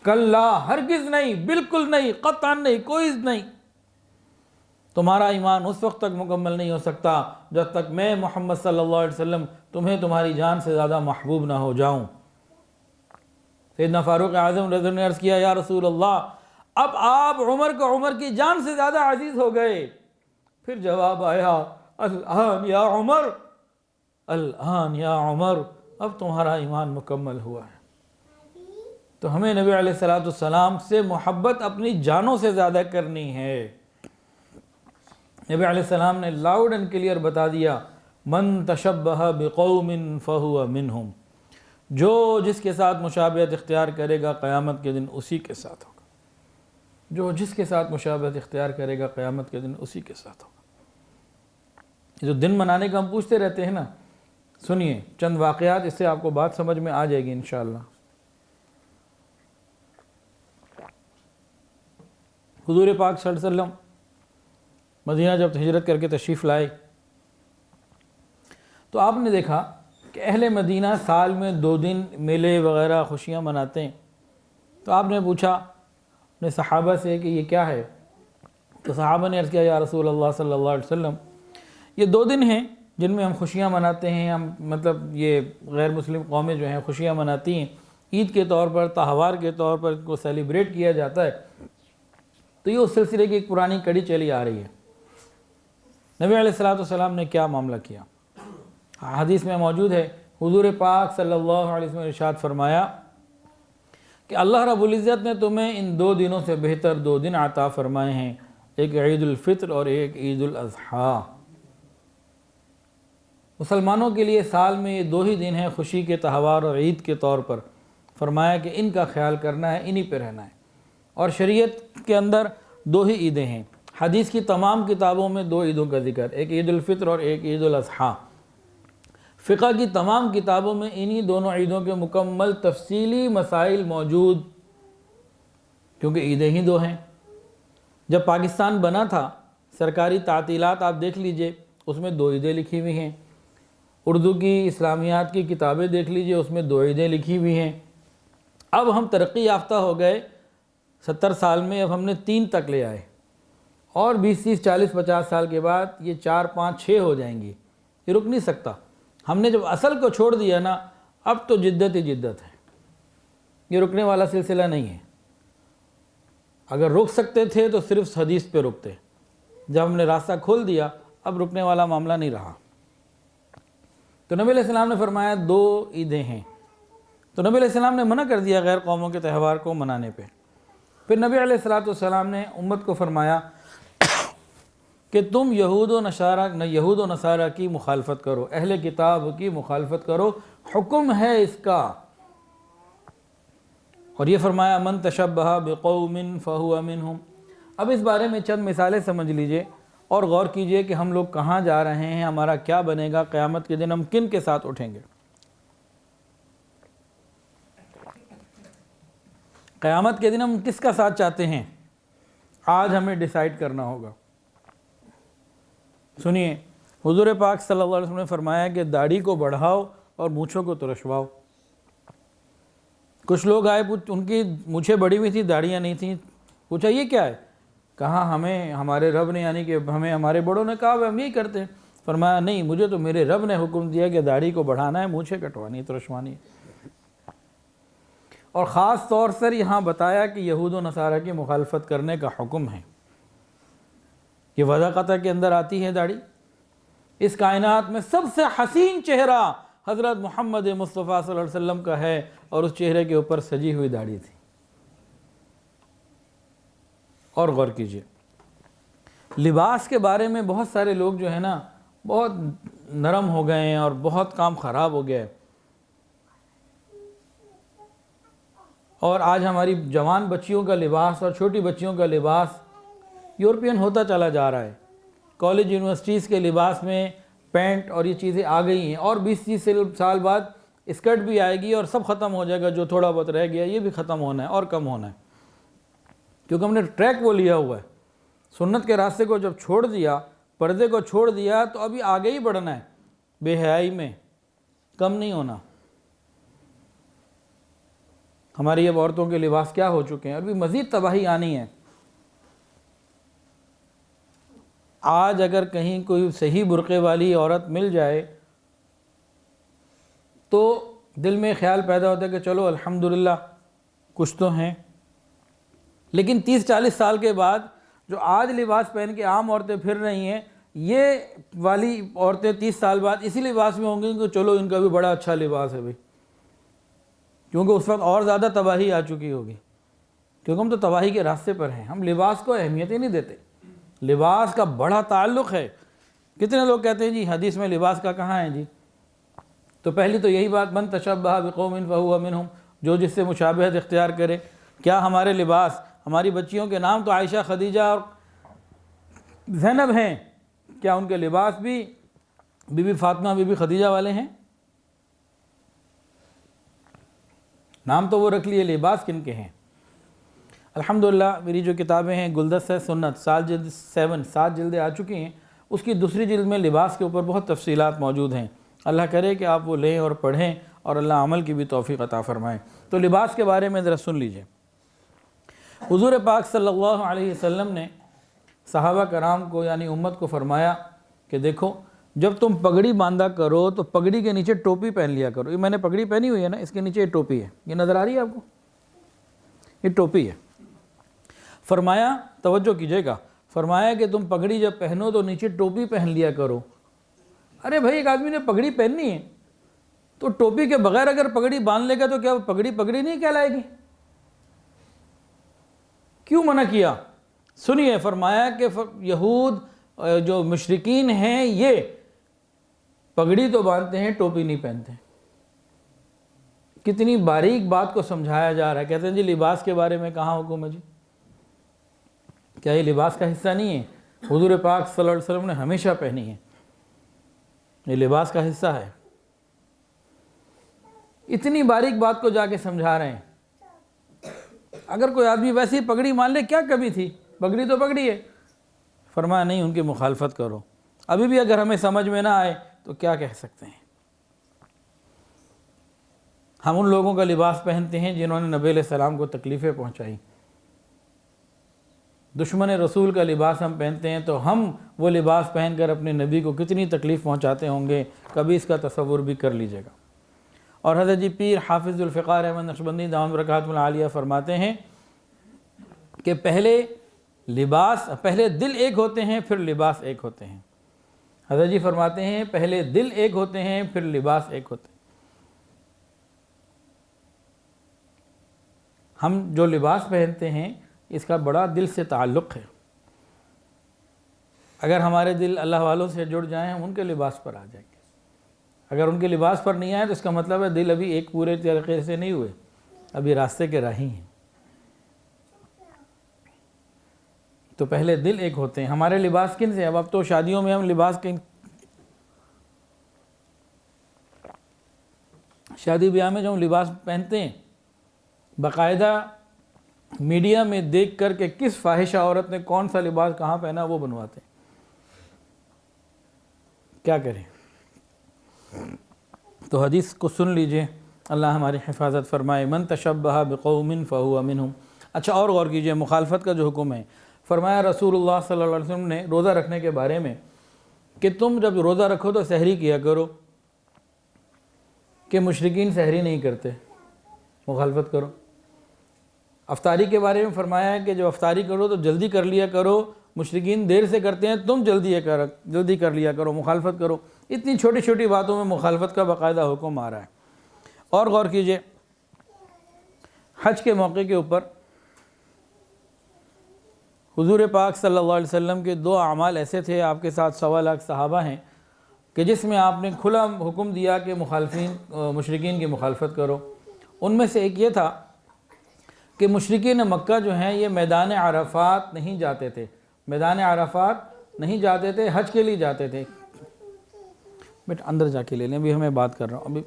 کلا، ہرگز نہیں، بالکل نہیں، قطعا نہیں، کوئی نہیں، تمہارا ایمان اس وقت تک مکمل نہیں ہو سکتا جب تک میں محمد صلی اللہ علیہ وسلم تمہیں تمہاری جان سے زیادہ محبوب نہ ہو جاؤں۔ سیدنا فاروق اعظم رضی اللہ عنہ نے عرض کیا یا رسول اللہ اب آپ عمر کو عمر کی جان سے زیادہ عزیز ہو گئے۔ پھر جواب آیا الآن یا عمر، الآن یا عمر، اب تمہارا ایمان مکمل ہوا ہے۔ تو ہمیں نبی علیہ السلام سے محبت اپنی جانوں سے زیادہ کرنی ہے۔ نبی علیہ السلام نے لاؤڈ اینڈ کلیئر بتا دیا من تشبہ بقوم فہو منہم، جو جس کے ساتھ مشابہت اختیار کرے گا قیامت کے دن اسی کے ساتھ ہوگا، جو جس کے ساتھ مشابہت اختیار کرے گا قیامت کے دن اسی کے ساتھ ہوگا۔ جو دن منانے کا ہم پوچھتے رہتے ہیں نا، سنیے چند واقعات، اس سے آپ کو بات سمجھ میں آ جائے گی انشاءاللہ۔ حضور پاک صلی اللہ علیہ وسلم مدینہ جب ہجرت کر کے تشریف لائے تو آپ نے دیکھا کہ اہل مدینہ سال میں 2 دن میلے وغیرہ خوشیاں مناتے ہیں۔ تو آپ نے پوچھا اپنے صحابہ سے کہ یہ کیا ہے؟ تو صحابہ نے عرض کیا یا رسول اللہ صلی اللہ علیہ وسلم، یہ 2 دن ہیں جن میں ہم خوشیاں مناتے ہیں، ہم مطلب یہ غیر مسلم قومیں جو ہیں خوشیاں مناتی ہیں، عید کے طور پر، تہوار کے طور پر کو سیلیبریٹ کیا جاتا ہے۔ تو یہ اس سلسلے کی ایک پرانی کڑی چلی آ رہی ہے۔ نبی علیہ السلام نے کیا معاملہ کیا؟ حدیث میں موجود ہے، حضور پاک صلی اللہ علیہ وسلم نے ارشاد فرمایا کہ اللہ رب العزت نے تمہیں ان 2 دنوں سے بہتر 2 دن عطا فرمائے ہیں، ایک عید الفطر اور ایک عید الاضحیٰ۔ مسلمانوں کے لیے سال میں یہ 2 ہی دن ہیں خوشی کے تہوار اور عید کے طور پر، فرمایا کہ ان کا خیال کرنا ہے، انہی پہ رہنا ہے۔ اور شریعت کے اندر 2 ہی عیدیں ہیں، حدیث کی تمام کتابوں میں 2 عیدوں کا ذکر، ایک عید الفطر اور ایک عید الاضحیٰ۔ فقہ کی تمام کتابوں میں انہی دونوں عیدوں کے مکمل تفصیلی مسائل موجود، کیونکہ عیدیں ہی 2 ہیں۔ جب پاکستان بنا تھا، سرکاری تعطیلات آپ دیکھ لیجئے، اس میں 2 عیدیں لکھی ہوئی ہیں۔ اردو کی اسلامیات کی کتابیں دیکھ لیجئے، اس میں 2 عیدیں لکھی ہوئی ہیں۔ اب ہم ترقی یافتہ ہو گئے، 70 سال میں اب ہم نے 3 تک لے آئے، اور 20 30 40 50 سال کے بعد یہ 4 5 6 ہو جائیں گی۔ یہ رک نہیں سکتا۔ ہم نے جب اصل کو چھوڑ دیا نا، اب تو جدت ہی جدت ہے، یہ رکنے والا سلسلہ نہیں ہے۔ اگر رک سکتے تھے تو صرف حدیث پہ رکتے، جب ہم نے راستہ کھول دیا اب رکنے والا معاملہ نہیں رہا۔ تو نبی علیہ السلام نے فرمایا 2 عیدیں ہیں، تو نبی علیہ السلام نے منع کر دیا غیر قوموں کے تہوار کو منانے پہ۔ پھر نبی علیہ السلام نے امت کو فرمایا کہ تم یہود و نصارہ کی مخالفت کرو، اہل کتاب کی مخالفت کرو، حکم ہے اس کا۔ اور یہ فرمایا من تشبہ بقوم فہو منہم۔ اب اس بارے میں چند مثالیں سمجھ لیجئے اور غور کیجئے کہ ہم لوگ کہاں جا رہے ہیں، ہمارا کیا بنے گا، قیامت کے دن ہم کن کے ساتھ اٹھیں گے۔ قیامت کے دن ہم کس کا ساتھ چاہتے ہیں، آج ہمیں ڈیسائیڈ کرنا ہوگا۔ سنیے، حضور پاک صلی اللہ علیہ وسلم نے فرمایا کہ داڑھی کو بڑھاؤ اور مونچھوں کو ترشواؤ۔ کچھ لوگ آئے، ان کی مونچھیں بڑی ہوئی تھی، داڑھیاں نہیں تھیں، پوچھا یہ کیا ہے؟ کہا ہمیں ہمارے رب نے، یعنی کہ ہمیں ہمارے بڑوں نے کہا ہم یہی کرتے ہیں۔ فرمایا نہیں، مجھے تو میرے رب نے حکم دیا کہ داڑھی کو بڑھانا ہے، مونچھیں کٹوانی ہے، ترشوانی ہے۔ اور خاص طور سے یہاں بتایا کہ یہود و نصارہ کی مخالفت کرنے کا حکم ہے۔ یہ وضع قطع کے اندر آتی ہے داڑھی۔ اس کائنات میں سب سے حسین چہرہ حضرت محمد مصطفیٰ صلی اللہ علیہ وسلم کا ہے، اور اس چہرے کے اوپر سجی ہوئی داڑھی تھی۔ اور غور کیجئے، لباس کے بارے میں بہت سارے لوگ جو ہے نا بہت نرم ہو گئے ہیں اور بہت کام خراب ہو گیا ہے۔ اور آج ہماری جوان بچیوں کا لباس اور چھوٹی بچیوں کا لباس یورپین ہوتا چلا جا رہا ہے۔ کالج یونیورسٹیز کے لباس میں پینٹ اور یہ چیزیں آ گئی ہیں، اور 20 30 سال بعد اسکرٹ بھی آئے گی اور سب ختم ہو جائے گا، جو تھوڑا بہت رہ گیا یہ بھی ختم ہونا ہے اور کم ہونا ہے، کیونکہ ہم نے ٹریک وہ لیا ہوا ہے۔ سنت کے راستے کو جب چھوڑ دیا، پردے کو چھوڑ دیا، تو ابھی آگے ہی بڑھنا ہے، بے حیائی میں کم نہیں ہونا۔ ہماری اب عورتوں کے لباس کیا ہو چکے ہیں، اور بھی مزید تباہی آنی ہے۔ آج اگر کہیں کوئی صحیح برقعے والی عورت مل جائے تو دل میں خیال پیدا ہوتا ہے کہ چلو الحمدللہ کچھ تو ہیں، لیکن 30 40 سال کے بعد جو آج لباس پہن کے عام عورتیں پھر رہی ہیں، یہ والی عورتیں 30 سال بعد اسی لباس میں ہوں گی کہ چلو ان کا بھی بڑا اچھا لباس ہے بھائی، کیونکہ اس وقت اور زیادہ تباہی آ چکی ہوگی، کیونکہ ہم تو تباہی کے راستے پر ہیں۔ ہم لباس کو اہمیت ہی نہیں دیتے۔ لباس کا بڑا تعلق ہے کتنے لوگ کہتے ہیں جی حدیث میں لباس کا کہاں ہے جی؟ تو پہلی تو یہی بات، من تشبہ بقوم فہو منہم، جو جس سے مشابہت اختیار کرے۔ کیا ہمارے لباس، ہماری بچیوں کے نام تو عائشہ، خدیجہ اور زینب ہیں، کیا ان کے لباس بھی بی بی فاطمہ، بی بی خدیجہ والے ہیں؟ نام تو وہ رکھ لیے، لباس کن کے ہیں؟ الحمدللہ میری جو کتابیں ہیں گلدستہ سنت، 7 جلدیں آ چکی ہیں، اس کی دوسری جلد میں لباس کے اوپر بہت تفصیلات موجود ہیں۔ اللہ کرے کہ آپ وہ لیں اور پڑھیں اور اللہ عمل کی بھی توفیق عطا فرمائے۔ تو لباس کے بارے میں ذرا سن لیجئے۔ حضور پاک صلی اللہ علیہ وسلم نے صحابہ کرام کو یعنی امت کو فرمایا کہ دیکھو جب تم پگڑی باندھا کرو تو پگڑی کے نیچے ٹوپی پہن لیا کرو۔ یہ میں نے پگڑی پہنی ہوئی ہے نا، اس کے نیچے یہ ٹوپی ہے، یہ نظر آ رہی ہے آپ کو؟ یہ ٹوپی ہے۔ فرمایا توجہ کیجئے گا، فرمایا کہ تم پگڑی جب پہنو تو نیچے ٹوپی پہن لیا کرو۔ ارے بھائی ایک آدمی نے پگڑی پہننی ہے تو ٹوپی کے بغیر اگر پگڑی باندھ لے گا تو کیا وہ پگڑی نہیں کہلائے گی؟ کیوں منع کیا؟ سنیے، فرمایا کہ یہود جو مشرکین ہیں یہ پگڑی تو باندھتے ہیں، ٹوپی نہیں پہنتے۔ کتنی باریک بات کو سمجھایا جا رہا ہے۔ کہتے ہیں جی لباس کے بارے میں کہاں حکم ہے جی؟ کیا یہ لباس کا حصہ نہیں ہے؟ حضور پاک صلی اللہ علیہ وسلم نے ہمیشہ پہنی ہے، یہ لباس کا حصہ ہے۔ اتنی باریک بات کو جا کے سمجھا رہے ہیں۔ اگر کوئی آدمی ویسی پگڑی مان لے، کیا کمی تھی، پگڑی تو پگڑی ہے۔ فرمایا نہیں، ان کی مخالفت کرو۔ ابھی بھی اگر ہمیں سمجھ میں نہ آئے تو کیا کہہ سکتے ہیں؟ ہم ان لوگوں کا لباس پہنتے ہیں جنہوں نے نبی علیہ السلام کو تکلیفیں پہنچائی۔ دشمن رسول کا لباس ہم پہنتے ہیں تو ہم وہ لباس پہن کر اپنے نبی کو کتنی تکلیف پہنچاتے ہوں گے، کبھی اس کا تصور بھی کر لیجئے گا۔ اور حضرت جی پیر حافظ ذوالفقار احمد نقشبندی دامت برکاتہ العالیہ فرماتے ہیں کہ پہلے دل ایک ہوتے ہیں، پھر لباس ایک ہوتے ہیں۔ حضرت جی فرماتے ہیں پہلے دل ایک ہوتے ہیں، پھر لباس ایک ہوتے ہیں۔ ہم جو لباس پہنتے ہیں اس کا بڑا دل سے تعلق ہے۔ اگر ہمارے دل اللہ والوں سے جڑ جائیں ہم ان کے لباس پر آ جائیں گے، اگر ان کے لباس پر نہیں آئے تو اس کا مطلب ہے دل ابھی ایک پورے طریقے سے نہیں ہوئے، ابھی راستے کے راہی ہیں۔ تو پہلے دل ایک ہوتے ہیں۔ ہمارے لباس کن سے؟ اب تو شادیوں میں ہم لباس شادی بیاہ میں جو ہم لباس پہنتے ہیں باقاعدہ میڈیا میں دیکھ کر کے کس فاحشہ عورت نے کون سا لباس کہاں پہنا وہ بنواتے ہیں۔ کیا کریں؟ تو حدیث کو سن لیجئے، اللہ ہماری حفاظت فرمائے۔ من تشبہ بقوم فہو منہم۔ اچھا اور غور کیجئے، مخالفت کا جو حکم ہے، فرمایا رسول اللہ صلی اللہ علیہ وسلم نے روزہ رکھنے کے بارے میں کہ تم جب روزہ رکھو تو سحری کیا کرو، کہ مشرکین سحری نہیں کرتے، مخالفت کرو۔ افطاری کے بارے میں فرمایا ہے کہ جب افطاری کرو تو جلدی کر لیا کرو، مشرکین دیر سے کرتے ہیں، تم جلدی کر لیا کرو، مخالفت کرو۔ اتنی چھوٹی چھوٹی باتوں میں مخالفت کا باقاعدہ حکم آ رہا ہے۔ اور غور کیجئے، حج کے موقع کے اوپر حضور پاک صلی اللہ علیہ وسلم کے 2 اعمال ایسے تھے، آپ کے ساتھ 1.25 لاکھ صحابہ ہیں، کہ جس میں آپ نے کھلا حکم دیا کہ مشرکین کی مخالفت کرو۔ ان میں سے ایک یہ تھا کہ مشرکین مکہ جو ہیں یہ میدان عرفات نہیں جاتے تھے، میدان عرفات نہیں جاتے تھے، حج کے لیے جاتے تھے۔ بیٹا اندر جا کے لے لیں، ابھی ہمیں بات کر رہا ہوں۔ ابھی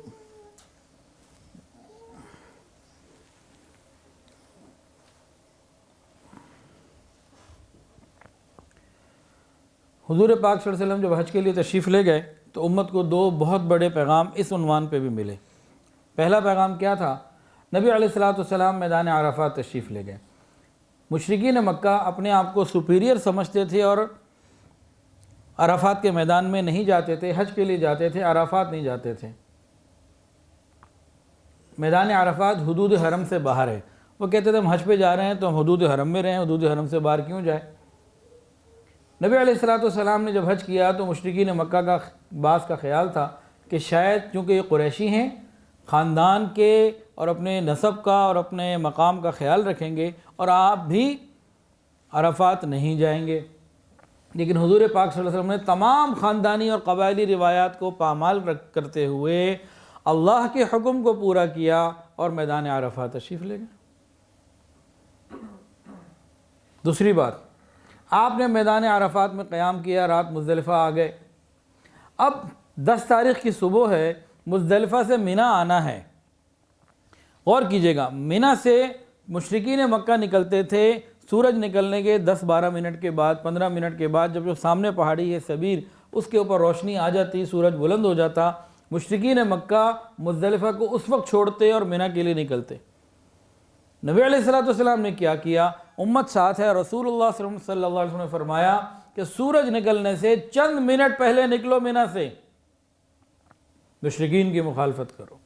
حضور پاک صلی اللہ علیہ وسلم جب حج کے لیے تشریف لے گئے تو امت کو 2 بہت بڑے پیغام اس عنوان پہ بھی ملے۔ پہلا پیغام کیا تھا؟ نبی علیہ السلام میدان عرفات تشریف لے گئے۔ مشرکین مکہ اپنے آپ کو سپیریئر سمجھتے تھے اور عرفات کے میدان میں نہیں جاتے تھے، حج کے لیے جاتے تھے، عرفات نہیں جاتے تھے۔ میدان عرفات حدود حرم سے باہر ہے۔ وہ کہتے تھے ہم حج پہ جا رہے ہیں تو ہم حدود حرم میں رہیں، حدود حرم سے باہر کیوں جائیں؟ نبی علیہ السلام نے جب حج کیا تو مشرکین مکہ کا بعض کا خیال تھا کہ شاید چونکہ یہ قریشی ہیں، خاندان کے اور اپنے نسب کا اور اپنے مقام کا خیال رکھیں گے اور آپ بھی عرفات نہیں جائیں گے، لیکن حضور پاک صلی اللہ علیہ وسلم نے تمام خاندانی اور قبائلی روایات کو پامال کرتے ہوئے اللہ کے حکم کو پورا کیا اور میدان عرفہ تشریف لے گئے۔ دوسری بات، آپ نے میدان عرفات میں قیام کیا، رات مزدلفہ آ گئے۔ اب 10 تاریخ کی صبح ہے، مزدلفہ سے منی آنا ہے۔ غور کیجئے گا، منی سے مشرکین مکہ نکلتے تھے، سورج نکلنے کے 10-12 منٹ کے بعد، 15 منٹ کے بعد، جب جو سامنے پہاڑی ہے سبیر، اس کے اوپر روشنی آ جاتی، سورج بلند ہو جاتا، مشرکین مکہ مزدلفہ کو اس وقت چھوڑتے اور منی کے لیے نکلتے۔ نبی علیہ السلام نے کیا کیا؟ امت ساتھ ہے، رسول اللہ صلی اللہ علیہ وسلم نے فرمایا کہ سورج نکلنے سے چند منٹ پہلے نکلو منی سے، مشرکین کی مخالفت کرو۔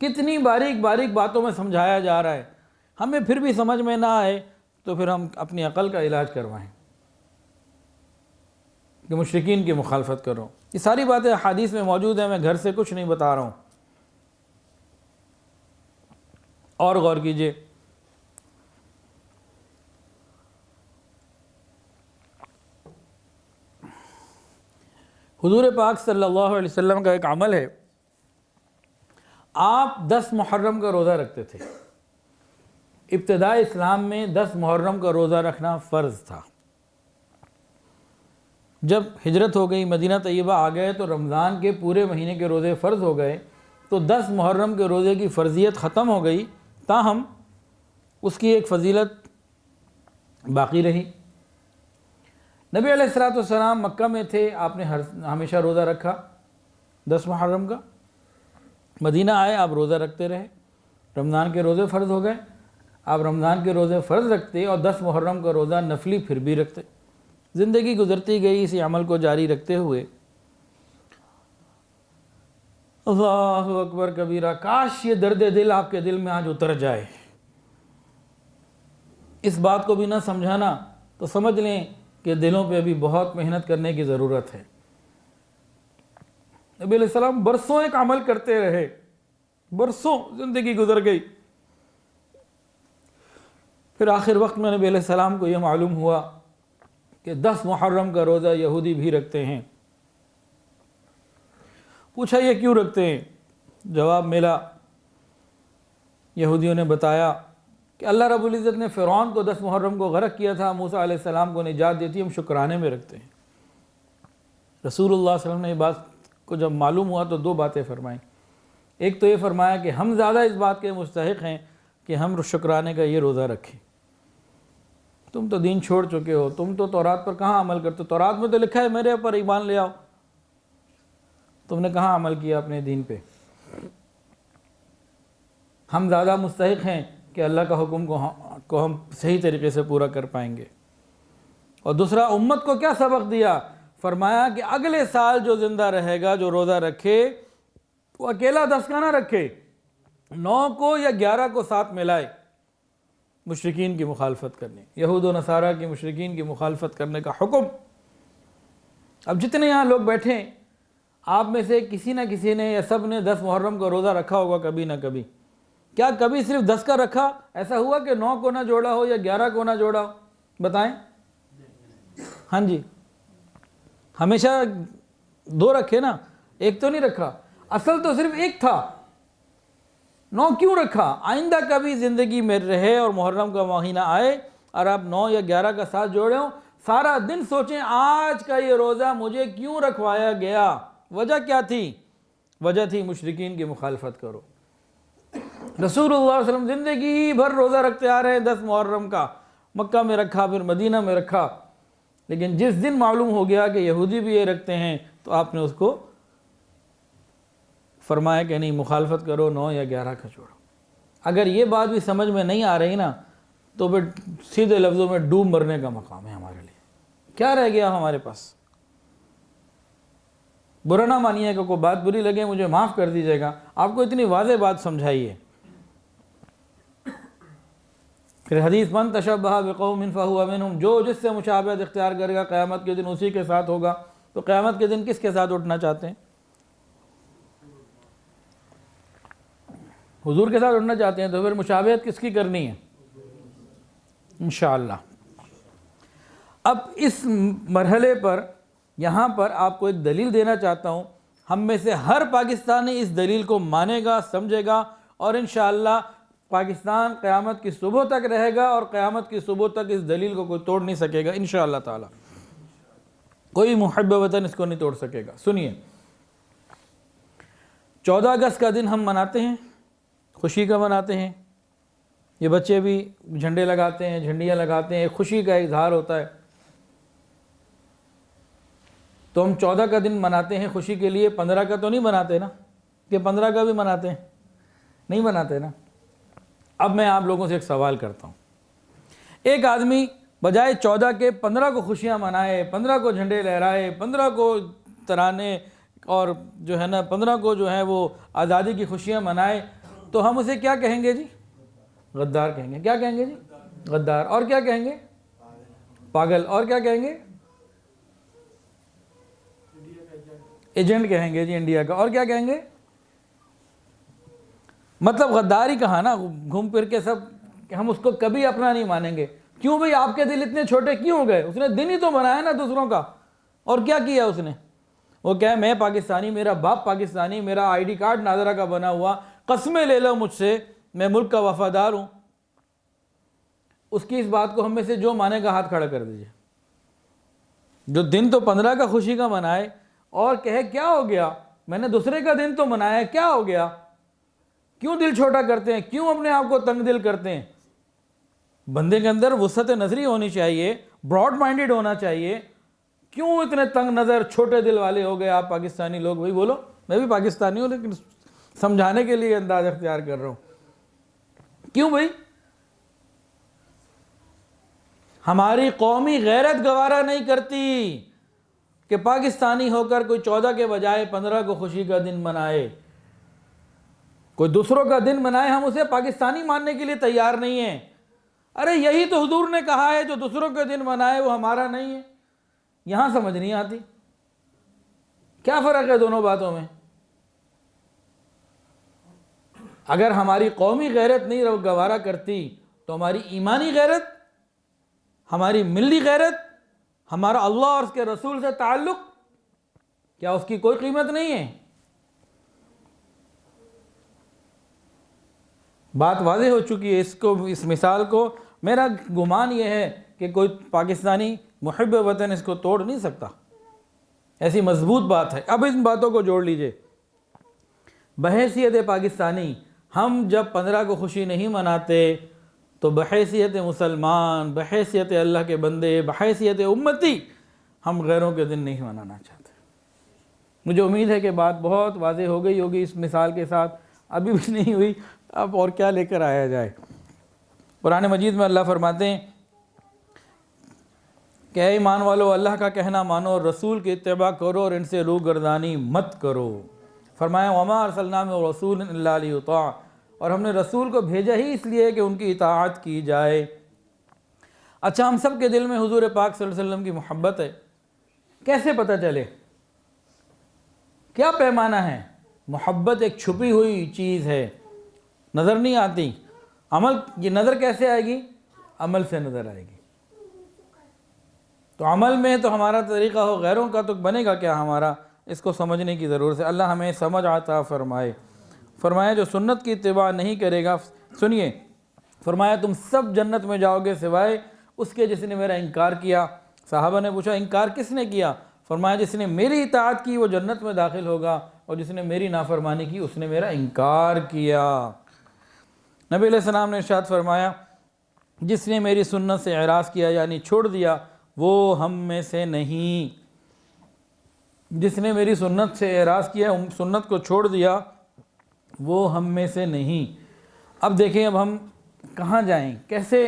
کتنی باریک باریک باتوں میں سمجھایا جا رہا ہے، ہمیں پھر بھی سمجھ میں نہ آئے تو پھر ہم اپنی عقل کا علاج کروائیں کہ مشرکین کی مخالفت کرو۔ یہ ساری باتیں حدیث میں موجود ہیں، میں گھر سے کچھ نہیں بتا رہا ہوں۔ اور غور کیجئے، حضور پاک صلی اللہ علیہ وسلم کا ایک عمل ہے، آپ 10 محرم کا روزہ رکھتے تھے۔ ابتدائی اسلام میں 10 محرم کا روزہ رکھنا فرض تھا۔ جب ہجرت ہو گئی، مدینہ طیبہ آ گئے تو رمضان کے پورے مہینے کے روزے فرض ہو گئے، تو 10 محرم کے روزے کی فرضیت ختم ہو گئی، تاہم اس کی ایک فضیلت باقی رہی۔ نبی علیہ السلام مکہ میں تھے، آپ نے ہمیشہ روزہ رکھا 10 محرم کا۔ مدینہ آئے، آپ روزہ رکھتے رہے، رمضان کے روزے فرض ہو گئے، آپ رمضان کے روزے فرض رکھتے اور 10 محرم کا روزہ نفلی پھر بھی رکھتے۔ زندگی گزرتی گئی اسی عمل کو جاری رکھتے ہوئے۔ اللہ اکبر کبیرہ، کاش یہ درد دل آپ کے دل میں آج اتر جائے۔ اس بات کو بھی نہ سمجھانا تو سمجھ لیں کہ دلوں پہ ابھی بہت محنت کرنے کی ضرورت ہے۔ نبی علیہ السلام برسوں ایک عمل کرتے رہے، برسوں زندگی گزر گئی، پھر آخر وقت میں نبی علیہ السلام کو یہ معلوم ہوا کہ 10 محرم کا روزہ یہودی بھی رکھتے ہیں۔ پوچھا یہ کیوں رکھتے ہیں؟ جواب ملا، یہودیوں نے بتایا کہ اللہ رب العزت نے فرعون کو 10 محرم کو غرق کیا تھا، موسیٰ علیہ السلام کو نجات دی تھی، ہم شکرانے میں رکھتے ہیں۔ رسول اللہ صلی اللہ علیہ وسلم نے یہ بات کو جب معلوم ہوا تو 2 باتیں فرمائیں۔ ایک تو یہ فرمایا کہ ہم زیادہ اس بات کے مستحق ہیں کہ ہم شکرانے کا یہ روزہ رکھیں۔ تم تو دین چھوڑ چکے ہو، تم تو تورات پر کہاں عمل کرتے ہو؟ تورات میں تو لکھا ہے میرے اوپر ایمان لے آؤ، تم نے کہاں عمل کیا اپنے دین پہ؟ ہم زیادہ مستحق ہیں کہ اللہ کا حکم کو ہم صحیح طریقے سے پورا کر پائیں گے۔ اور دوسرا، امت کو کیا سبق دیا؟ فرمایا کہ اگلے سال جو زندہ رہے گا، جو روزہ رکھے، وہ اکیلا 10 کا نہ رکھے، 9 کو یا 11 کو ساتھ ملائے، مشرکین کی مخالفت کرنے، یہود و نصارہ کی مشرکین کی مخالفت کرنے کا حکم۔ اب جتنے یہاں لوگ بیٹھے ہیں، آپ میں سے کسی نہ کسی نے یا سب نے 10 محرم کا روزہ رکھا ہوگا کبھی نہ کبھی۔ کیا کبھی صرف 10 کا رکھا؟ ایسا ہوا کہ 9 کو نہ جوڑا ہو یا 11 کو نہ جوڑا ہو؟ بتائیں۔ ہاں جی، ہمیشہ 2 رکھے نا، 1 تو نہیں رکھا، اصل تو صرف 1 تھا، 9 کیوں رکھا؟ آئندہ کبھی زندگی میں رہے اور محرم کا مہینہ آئے اور آپ 9 یا 11 کا ساتھ جوڑے ہوں، سارا دن سوچیں آج کا یہ روزہ مجھے کیوں رکھوایا گیا؟ وجہ کیا تھی؟ وجہ تھی مشرکین کی مخالفت کرو۔ رسول اللہ صلی اللہ علیہ وسلم زندگی بھر روزہ رکھتے آ رہے ہیں 10 محرم کا، مکہ میں رکھا، پھر مدینہ میں رکھا، لیکن جس دن معلوم ہو گیا کہ یہودی بھی یہ رکھتے ہیں تو آپ نے اس کو فرمایا کہ نہیں، مخالفت کرو، 9 یا 11 کا جوڑو۔ اگر یہ بات بھی سمجھ میں نہیں آ رہی نا تو پھر سیدھے لفظوں میں ڈوب مرنے کا مقام ہے ہمارے لیے۔ کیا رہ گیا ہمارے پاس؟ برا نہ مانیے کہ کوئی بات بری لگے، مجھے معاف کر دیجیے گا، آپ کو اتنی واضح بات سمجھائی ہے۔ پھر حدیث، من تشبہ بقوم فہو منہم، جو جس سے مشابہت اختیار کرے گا قیامت کے دن اسی کے ساتھ ہوگا۔ تو قیامت کے دن کس کے ساتھ اٹھنا چاہتے ہیں؟ حضور کے ساتھ اٹھنا چاہتے ہیں، تو پھر مشابہت کس کی کرنی ہے؟ انشاءاللہ۔ اب اس مرحلے پر یہاں پر آپ کو ایک دلیل دینا چاہتا ہوں، ہم میں سے ہر پاکستانی اس دلیل کو مانے گا، سمجھے گا، اور انشاءاللہ پاکستان قیامت کی صبح تک رہے گا، اور قیامت کی صبح تک اس دلیل کو کوئی توڑ نہیں سکے گا انشاءاللہ تعالی، کوئی محب وطن اس کو نہیں توڑ سکے گا۔ سنیے، 14 اگست کا دن ہم مناتے ہیں، خوشی کا مناتے ہیں، یہ بچے بھی جھنڈے لگاتے ہیں، جھنڈیاں لگاتے ہیں، خوشی کا اظہار ہوتا ہے۔ تو ہم 14 کا دن مناتے ہیں خوشی کے لیے، 15 کا تو نہیں مناتے نا، کہ 15 کا بھی مناتے ہیں؟ نہیں مناتے نا۔ اب میں آپ لوگوں سے ایک سوال کرتا ہوں، ایک آدمی بجائے 14 کے 15 کو خوشیاں منائے، 15 کو جھنڈے لہرائے، 15 کو ترانے اور جو ہے نا 15 کو جو ہے وہ آزادی کی خوشیاں منائے، تو ہم اسے کیا کہیں گے جی؟ غدار کہیں گے۔ کیا کہیں گے جی؟ غدار۔ اور کیا کہیں گے؟ پاگل۔ اور کیا کہیں گے؟ ایجنٹ کہیں گے جی انڈیا کا۔ اور کیا کہیں گے؟ مطلب غداری کہا نا، گھوم پھر کے سب، ہم اس کو کبھی اپنا نہیں مانیں گے۔ کیوں بھئی؟ آپ کے دل اتنے چھوٹے کیوں ہو گئے؟ اس نے دن ہی تو بنایا نا دوسروں کا، اور کیا کیا اس نے؟ وہ کہے میں پاکستانی، میرا باپ پاکستانی، میرا آئی ڈی کارڈ ناظرہ کا بنا ہوا، قسمیں لے لو مجھ سے، میں ملک کا وفادار ہوں۔ اس کی اس بات کو ہم میں سے جو مانے گا ہاتھ کھڑا کر دیجئے۔ جو دن تو 15 کا خوشی کا منائے اور کہے کیا ہو گیا، میں نے دوسرے کا دن تو منایا، کیا ہو گیا؟ کیوں دل چھوٹا کرتے ہیں؟ کیوں اپنے آپ کو تنگ دل کرتے ہیں؟ بندے کے اندر وسعت نظری ہونی چاہیے، براڈ مائنڈڈ ہونا چاہیے۔ کیوں اتنے تنگ نظر چھوٹے دل والے ہو گئے آپ پاکستانی لوگ؟ بھائی بولو، میں بھی پاکستانی ہوں لیکن سمجھانے کے لیے انداز اختیار کر رہا ہوں۔ کیوں بھائی؟ ہماری قومی غیرت گوارا نہیں کرتی کہ پاکستانی ہو کر کوئی 14 کے بجائے 15 کو خوشی کا دن منائے، کوئی دوسروں کا دن منائے، ہم اسے پاکستانی ماننے کے لیے تیار نہیں ہیں۔ ارے یہی تو حضور نے کہا ہے جو دوسروں کے دن منائے وہ ہمارا نہیں ہے۔ یہاں سمجھ نہیں آتی کیا فرق ہے دونوں باتوں میں؟ اگر ہماری قومی غیرت نہیں گوارا کرتی تو ہماری ایمانی غیرت، ہماری ملی غیرت، ہمارا اللہ اور اس کے رسول سے تعلق، کیا اس کی کوئی قیمت نہیں ہے؟ بات واضح ہو چکی ہے۔ اس مثال کو میرا گمان یہ ہے کہ کوئی پاکستانی محب وطن اس کو توڑ نہیں سکتا، ایسی مضبوط بات ہے۔ اب ان باتوں کو جوڑ لیجئے۔ بحیثیت پاکستانی ہم جب 15 کو خوشی نہیں مناتے تو بحیثیت مسلمان، بحیثیت اللہ کے بندے، بحیثیت امتی ہم غیروں کے دن نہیں منانا چاہتے۔ مجھے امید ہے کہ بات بہت واضح ہو گئی ہوگی اس مثال کے ساتھ، ابھی بھی نہیں ہوئی، اب اور کیا لے کر آیا جائے۔ قرآن مجید میں اللہ فرماتے ہیں کہ اے ایمان والو اللہ کا کہنا مانو اور رسول کی اتباع کرو اور ان سے روگردانی مت کرو۔ فرمایا وما ارسلنا من رسول الا لیطاع، اور ہم نے رسول کو بھیجا ہی اس لیے کہ ان کی اطاعت کی جائے۔ اچھا، ہم سب کے دل میں حضور پاک صلی اللہ علیہ وسلم کی محبت ہے، کیسے پتہ چلے؟ کیا پیمانہ ہے؟ محبت ایک چھپی ہوئی چیز ہے، نظر نہیں آتی۔ عمل، یہ نظر کیسے آئے گی؟ عمل سے نظر آئے گی۔ تو عمل میں تو ہمارا طریقہ ہو، غیروں کا تو بنے گا کیا ہمارا؟ اس کو سمجھنے کی ضرورت ہے۔ اللہ ہمیں سمجھ عطا فرمائے۔ فرمایا جو سنت کی اتباع نہیں کرے گا، سنیے، فرمایا تم سب جنت میں جاؤ گے سوائے اس کے جس نے میرا انکار کیا۔ صحابہ نے پوچھا انکار کس نے کیا؟ فرمایا جس نے میری اطاعت کی وہ جنت میں داخل ہوگا، اور جس نے میری نافرمانی کی اس نے میرا انکار کیا۔ نبی علیہ السلام نے ارشاد فرمایا جس نے میری سنت سے اعراض کیا یعنی چھوڑ دیا وہ ہم میں سے نہیں۔ جس نے میری سنت سے اعراض کیا، سنت کو چھوڑ دیا، وہ ہم میں سے نہیں۔ اب دیکھیں، اب ہم کہاں جائیں، کیسے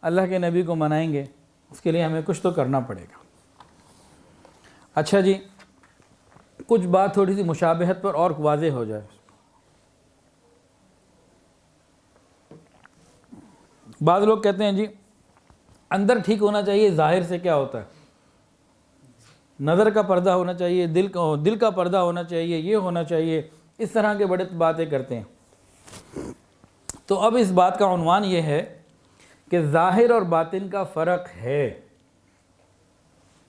اللہ کے نبی کو منائیں گے؟ اس کے لیے ہمیں کچھ تو کرنا پڑے گا۔ اچھا جی، کچھ بات تھوڑی سی مشابہت پر اور واضح ہو جائے۔ بعض لوگ کہتے ہیں جی اندر ٹھیک ہونا چاہیے، ظاہر سے کیا ہوتا ہے؟ نظر کا پردہ ہونا چاہیے، دل کا پردہ ہونا چاہیے، یہ ہونا چاہیے، اس طرح کے بڑے باتیں کرتے ہیں۔ تو اب اس بات کا عنوان یہ ہے کہ ظاہر اور باطن کا فرق ہے۔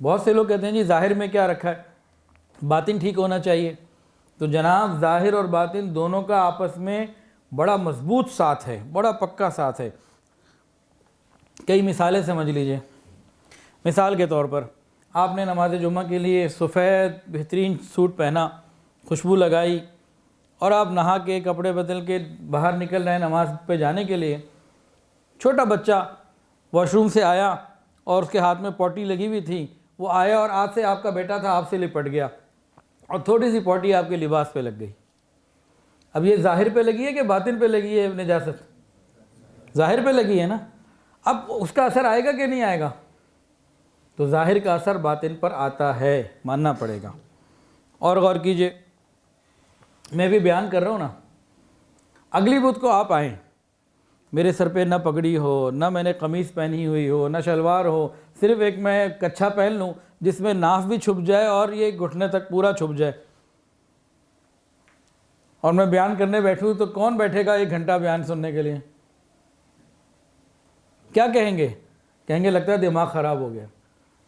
بہت سے لوگ کہتے ہیں جی ظاہر میں کیا رکھا ہے، باطن ٹھیک ہونا چاہیے. تو جناب ظاہر اور باطن دونوں کا آپس میں بڑا مضبوط ساتھ ہے، بڑا پکا ساتھ ہے. کئی مثالیں سمجھ لیجئے. مثال کے طور پر آپ نے نماز جمعہ کے لیے سفید بہترین سوٹ پہنا، خوشبو لگائی، اور آپ نہا کے کپڑے بدل کے باہر نکل رہے ہیں نماز پہ جانے کے لیے. چھوٹا بچہ واش روم سے آیا اور اس کے ہاتھ میں پوٹی لگی ہوئی تھی، وہ آیا اور آپ سے، آپ کا بیٹا تھا، آپ سے لپٹ گیا اور تھوڑی سی پوٹی آپ کے لباس پہ لگ گئی. اب یہ ظاہر پہ لگی ہے کہ باطن پہ لگی ہے نجاست؟ ظاہر پہ لگی ہے نا. اب اس کا اثر آئے گا کہ نہیں آئے گا؟ تو ظاہر کا اثر باطن پر آتا ہے، ماننا پڑے گا. اور غور کیجئے، میں بھی بیان کر رہا ہوں نا، اگلی بدھ کو آپ آئیں، میرے سر پہ نہ پگڑی ہو، نہ میں نے قمیص پہنی ہوئی ہو، نہ شلوار ہو، صرف ایک میں کچھا پہن لوں جس میں ناف بھی چھپ جائے اور یہ گھٹنے تک پورا چھپ جائے، اور میں بیان کرنے بیٹھوں تو کون بیٹھے گا 1 گھنٹہ بیان سننے کے لیے؟ کیا کہیں گے؟ کہیں گے لگتا ہے دماغ خراب ہو گیا.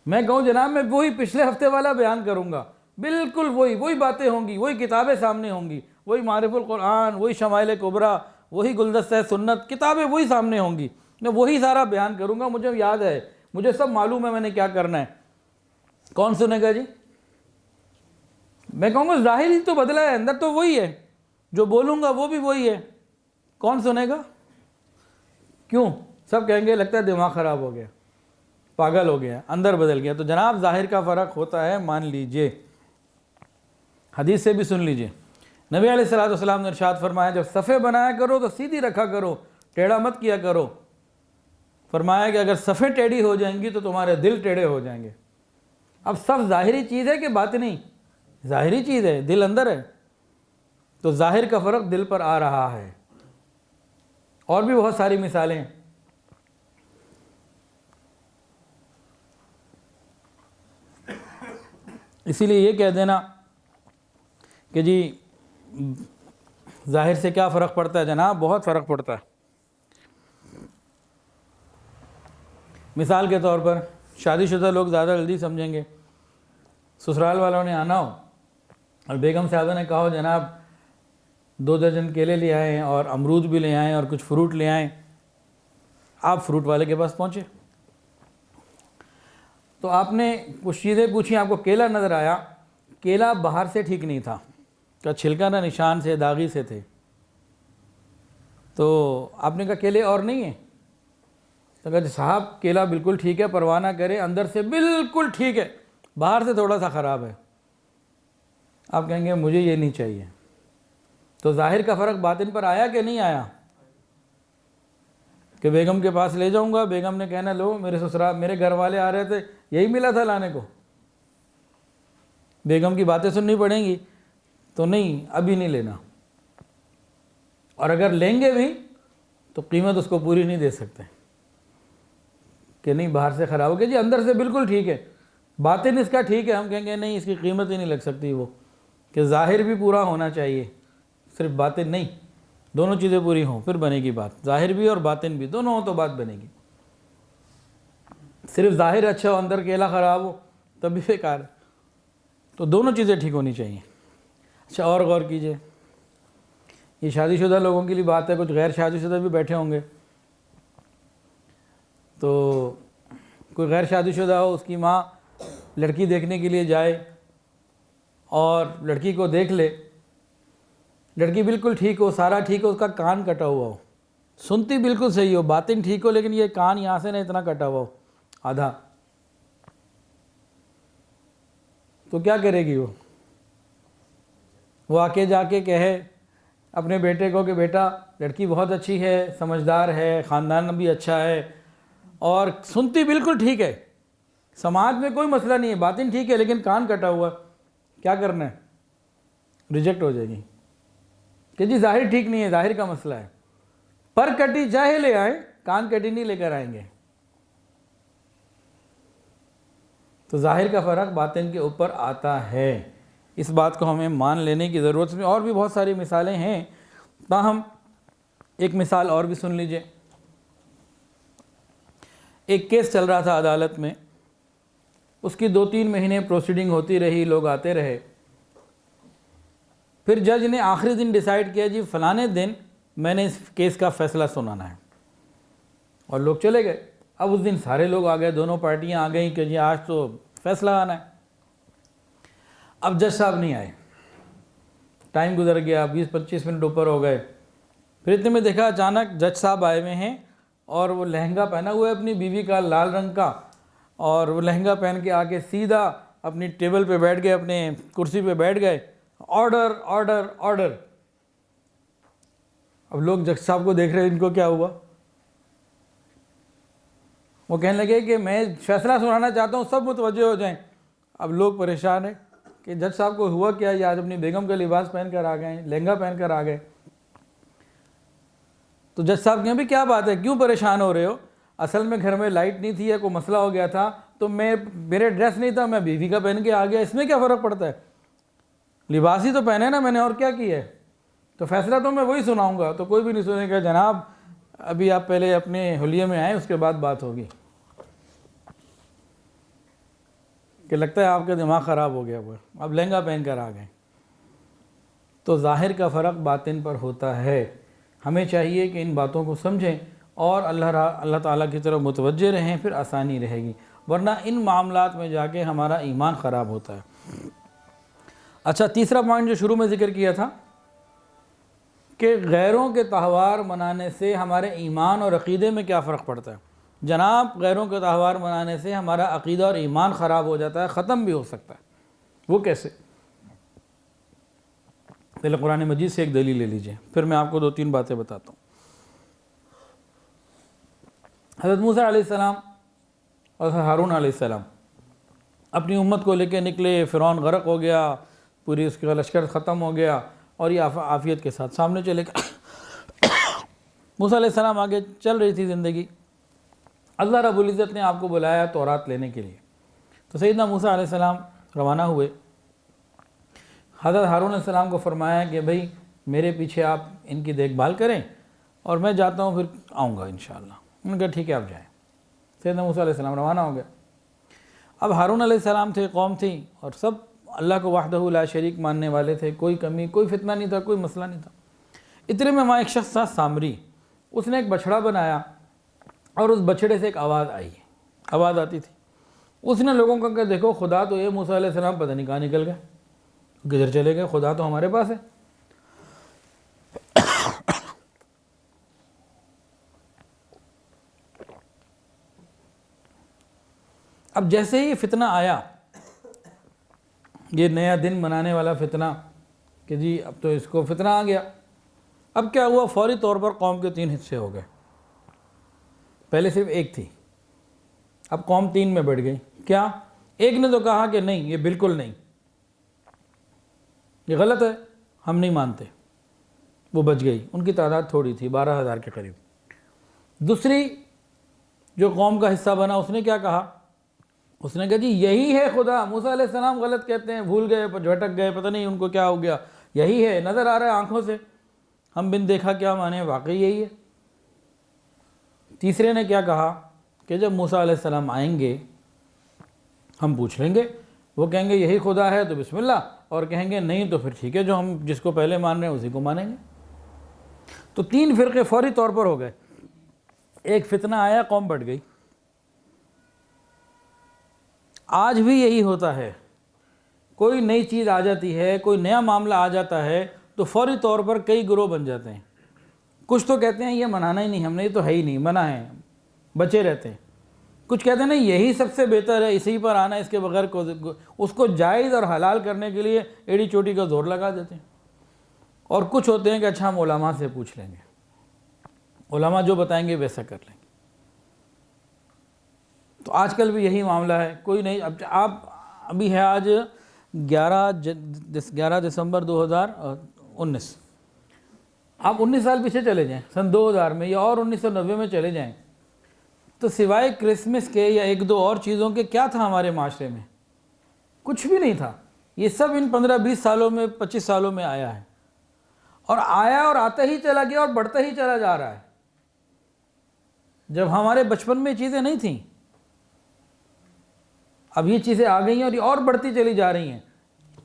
میں کہوں جناب میں وہی پچھلے ہفتے والا بیان کروں گا، بالکل وہی باتیں ہوں گی، وہی کتابیں سامنے ہوں گی، وہی معارف القرآن، وہی شمائل کبریٰ، وہی گلدستہ سنت، کتابیں وہی سامنے ہوں گی، میں وہی سارا بیان کروں گا. مجھے یاد ہے، مجھے سب معلوم ہے میں نے کیا کرنا ہے. کون سنے گا جی؟ میں کہوں گا ظاہر ہی تو بدلا ہے، اندر تو وہی ہے، جو بولوں گا وہ بھی وہی ہے. کون سنے گا؟ کیوں؟ سب کہیں گے لگتا ہے دماغ خراب ہو گیا، پاگل ہو گیا، اندر بدل گیا. تو جناب ظاہر کا فرق ہوتا ہے، مان لیجئے. حدیث سے بھی سن لیجئے. نبی علیہ السلام نے ارشاد فرمایا جب صفیں بنایا کرو تو سیدھی رکھا کرو، ٹیڑھا مت کیا کرو. فرمایا کہ اگر صفیں ٹیڑھی ہو جائیں گی تو تمہارے دل ٹیڑھے ہو جائیں گے. اب صف ظاہری چیز ہے کہ باطنی؟ ظاہری چیز ہے، دل اندر ہے. تو ظاہر کا فرق دل پر آ رہا ہے. اور بھی بہت ساری مثالیں ہیں. اسی لیے یہ کہہ دینا کہ جی ظاہر سے کیا فرق پڑتا ہے، جناب بہت فرق پڑتا ہے. مثال کے طور پر شادی شدہ لوگ زیادہ جلدی سمجھیں گے. سسرال والوں نے آنا ہو اور بیگم صاحبہ نے کہا ہو جناب 2 درجن کیلے لے آئیں اور امرود بھی لے آئیں اور کچھ فروٹ لے آئیں. آپ فروٹ والے کے پاس پہنچے تو آپ نے کچھ چیزیں پوچھی، آپ کو کیلا نظر آیا. کیلا باہر سے ٹھیک نہیں تھا، کا چھلکا نہ نشان سے، داغی سے تھے. تو آپ نے کہا کیلے اور نہیں ہیں؟ تو کہا صاحب کیلا بالکل ٹھیک ہے، پرواہ نہ کرے، اندر سے بالکل ٹھیک ہے، باہر سے تھوڑا سا خراب ہے. آپ کہیں گے مجھے یہ نہیں چاہیے. تو ظاہر کا فرق باطن پر آیا کہ نہیں آیا؟ کہ بیگم کے پاس لے جاؤں گا، بیگم نے کہنا لو میرے گھر والے آ رہے تھے، یہی ملا تھا لانے کو. بیگم کی باتیں سننی پڑیں گی تو نہیں، ابھی نہیں لینا. اور اگر لیں گے بھی تو قیمت اس کو پوری نہیں دے سکتے کہ نہیں باہر سے خراب ہو گیا جی، اندر سے بالکل ٹھیک ہے، باطن اس کا ٹھیک ہے. ہم کہیں گے نہیں، اس کی قیمت ہی نہیں لگ سکتی. وہ کہ ظاہر بھی پورا ہونا چاہیے، صرف باطن نہیں، دونوں چیزیں پوری ہوں پھر بنے گی بات. ظاہر بھی اور باطن بھی دونوں ہوں تو بات بنے گی. صرف ظاہر اچھا ہو اندر کیلا خراب ہو تب بھی بیکار ہے. تو دونوں چیزیں ٹھیک ہونی چاہیے. اچھا اور غور کیجئے، یہ شادی شدہ لوگوں کے لیے بات ہے، کچھ غیر شادی شدہ بھی بیٹھے ہوں گے. تو کوئی غیر شادی شدہ ہو، اس کی ماں لڑکی دیکھنے کے لیے جائے اور لڑکی کو دیکھ لے، لڑکی بالکل ٹھیک ہو، سارا ٹھیک ہو، اس کا کان کٹا ہوا ہو، سنتی بالکل صحیح ہو، باطن ٹھیک ہو، لیکن یہ کان یہاں سے نہ اتنا کٹا ہوا ہو آدھا، تو کیا کرے گی وہ آ کے جا کے کہے اپنے بیٹے کو کہ بیٹا لڑکی بہت اچھی ہے، سمجھدار ہے، خاندان بھی اچھا ہے، اور سنتی بالکل ٹھیک ہے، سماج میں کوئی مسئلہ نہیں ہے، باطن ٹھیک ہے لیکن کان کٹا ہوا، کیا کرنا ہے؟ ریجیکٹ ہو جائے گی کہ جی ظاہر ٹھیک نہیں ہے، ظاہر کا مسئلہ ہے. پر کٹی چاہے لے آئیں، کان کٹی نہیں لے کر آئیں گے. تو ظاہر کا فرق باطن کے اوپر آتا ہے. اس بات کو ہمیں مان لینے کی ضرورت ہے. اور بھی بہت ساری مثالیں ہیں، تاہم ایک مثال اور بھی سن لیجئے. ایک کیس چل رہا تھا عدالت میں، اس کی 2-3 مہینے پروسیڈنگ ہوتی رہی، لوگ آتے رہے. پھر جج نے آخری دن ڈیسائیڈ کیا جی فلانے دن میں نے اس کیس کا فیصلہ سنانا ہے، اور لوگ چلے گئے. اب اس دن سارے لوگ آ گئے، دونوں پارٹیاں آ گئیں کہ جی آج تو فیصلہ آنا ہے. اب جج صاحب نہیں آئے، ٹائم گزر گیا، 20-25 منٹ اوپر ہو گئے. پھر اتنے میں دیکھا اچانک جج صاحب آئے ہوئے ہیں اور وہ لہنگا پہنا ہوا ہے اپنی بیوی کا لال رنگ کا، اور وہ لہنگا پہن کے آ کے سیدھا اپنی ٹیبل پہ بیٹھ گئے، اپنے کرسی پہ بیٹھ گئے. Order order order. اب لوگ جج صاحب کو دیکھ رہے ہیں، ان کو کیا ہوا؟ وہ کہنے لگے کہ میں فیصلہ سنانا چاہتا ہوں، سب متوجہ ہو جائیں. اب لوگ پریشان ہیں کہ جج صاحب کو ہوا کیا، یہ آج اپنی بیگم کا لباس پہن کر آ گئے، لہنگا پہن کر آ گئے. تو جج صاحب کہیں بھی کیا بات ہے، کیوں پریشان ہو رہے ہو؟ اصل میں گھر میں لائٹ نہیں تھی یا کوئی مسئلہ ہو گیا تھا، تو میرے ڈریس نہیں تھا، میں بیوی کا پہن کے آ گیا، اس میں کیا فرق پڑتا ہے؟ لباس ہی تو پہنے نا میں نے، اور کیا کیا ہے؟ تو فیصلہ تو میں وہی سناؤں گا. تو کوئی بھی نہیں سنے گا. جناب ابھی آپ پہلے اپنے حلیے میں آئیں، اس کے بعد بات ہوگی. کہ لگتا ہے آپ کا دماغ خراب ہو گیا، وہ اب لہنگا پہن کر آ گئے. تو ظاہر کا فرق باطن پر ہوتا ہے. ہمیں چاہیے کہ ان باتوں کو سمجھیں اور اللہ تعالیٰ کی طرف متوجہ رہیں، پھر آسانی رہے گی. ورنہ ان معاملات میں جا کے ہمارا ایمان خراب ہوتا ہے. اچھا، تیسرا پوائنٹ جو شروع میں ذکر کیا تھا کہ غیروں کے تہوار منانے سے ہمارے ایمان اور عقیدے میں کیا فرق پڑتا ہے. جناب غیروں کے تہوار منانے سے ہمارا عقیدہ اور ایمان خراب ہو جاتا ہے، ختم بھی ہو سکتا ہے. وہ کیسے؟ پہلے قرآن مجید سے ایک دلیل لے لیجئے، پھر میں آپ کو 2-3 باتیں بتاتا ہوں. حضرت موسیٰ علیہ السلام اور ہارون علیہ السلام اپنی امت کو لے کے نکلے. فرعون غرق ہو گیا، پوری اس کا لشکر ختم ہو گیا، اور یہ عافیت کے ساتھ سامنے چلے گئے. موسیٰ علیہ السلام آگے چل رہی تھی زندگی. اللہ رب العزت نے آپ کو بلایا تورات لینے کے لیے. تو سیدنا موسیٰ علیہ السلام روانہ ہوئے. حضرت ہارون علیہ السلام کو فرمایا کہ بھئی میرے پیچھے آپ ان کی دیکھ بھال کریں، اور میں جاتا ہوں، پھر آؤں گا انشاءاللہ. انہوں نے کہا ٹھیک ہے آپ جائیں. سیدنا موسیٰ علیہ السلام روانہ ہو گئے. اب ہارون علیہ السلام تھے، قوم تھی، اور سب اللہ کو وحدہ لا شریک ماننے والے تھے. کوئی کمی، کوئی فتنہ نہیں تھا، کوئی مسئلہ نہیں تھا. اتنے میں وہاں ایک شخص تھا سامری. اس نے ایک بچھڑا بنایا، اور اس بچھڑے سے ایک آواز آتی تھی. اس نے لوگوں کو کہا دیکھو خدا تو یہ موسیٰ علیہ السلام پتہ نہیں کہاں نکل گئے، کدھر چلے گئے، خدا تو ہمارے پاس ہے. اب جیسے ہی فتنہ آیا، یہ نیا دن منانے والا فتنہ، کہ جی اب تو اس کو فتنہ آ گیا. اب کیا ہوا، فوری طور پر قوم کے 3 حصے ہو گئے. پہلے صرف ایک تھی، اب قوم 3 میں بڑھ گئی. کیا؟ ایک نے تو کہا کہ نہیں، یہ بالکل نہیں، یہ غلط ہے، ہم نہیں مانتے. وہ بچ گئی. ان کی تعداد تھوڑی تھی، 12,000 کے قریب. دوسری جو قوم کا حصہ بنا، اس نے کیا کہا؟ اس نے کہا جی یہی ہے خدا. موسیٰ علیہ السلام غلط کہتے ہیں، بھول گئے، جھٹک گئے، پتہ نہیں ان کو کیا ہو گیا، یہی ہے، نظر آ رہا ہے آنکھوں سے، ہم بن دیکھا کیا مانے، واقعی یہی ہے. تیسرے نے کیا کہا کہ جب موسیٰ علیہ السلام آئیں گے ہم پوچھ لیں گے، وہ کہیں گے یہی خدا ہے تو بسم اللہ، اور کہیں گے نہیں تو پھر ٹھیک ہے، جو ہم جس کو پہلے مان رہے ہیں اسی کو مانیں گے. تو 3 فرقے فوری طور پر ہو گئے. ایک فتنہ آیا، قوم بڑھ گئی. آج بھی یہی ہوتا ہے، کوئی نئی چیز آ جاتی ہے، کوئی نیا معاملہ آ جاتا ہے تو فوری طور پر کئی گروہ بن جاتے ہیں. کچھ تو کہتے ہیں یہ منانا ہی نہیں، ہم نے یہ تو ہے ہی نہیں، منع ہے، بچے رہتے ہیں. کچھ کہتے ہیں نہیں یہی سب سے بہتر ہے، اسی پر آنا، اس کے بغیر اس کو جائز اور حلال کرنے کے لیے ایڑی چوٹی کا زور لگا دیتے ہیں. اور کچھ ہوتے ہیں کہ اچھا ہم علماء سے پوچھ لیں گے، علماء جو بتائیں گے ویسا کر لیں گے. تو آج کل بھی یہی معاملہ ہے. کوئی نہیں، اب آپ ابھی ہے آج 11 دسمبر 2019، آپ 19 سال پیچھے چلے جائیں، سن 2000 میں یا اور 1990 میں چلے جائیں، تو سوائے کرسمس کے یا 1-2 اور چیزوں کے کیا تھا ہمارے معاشرے میں؟ کچھ بھی نہیں تھا. یہ سب ان 15-20 سالوں میں، 25 سالوں میں آیا ہے، اور آیا اور آتا ہی چلا گیا اور بڑھتا ہی چلا جا رہا ہے. جب ہمارے بچپن میں چیزیں نہیں تھیں. اب یہ چیزیں آ گئی ہیں اور یہ اور بڑھتی چلی جا رہی ہیں،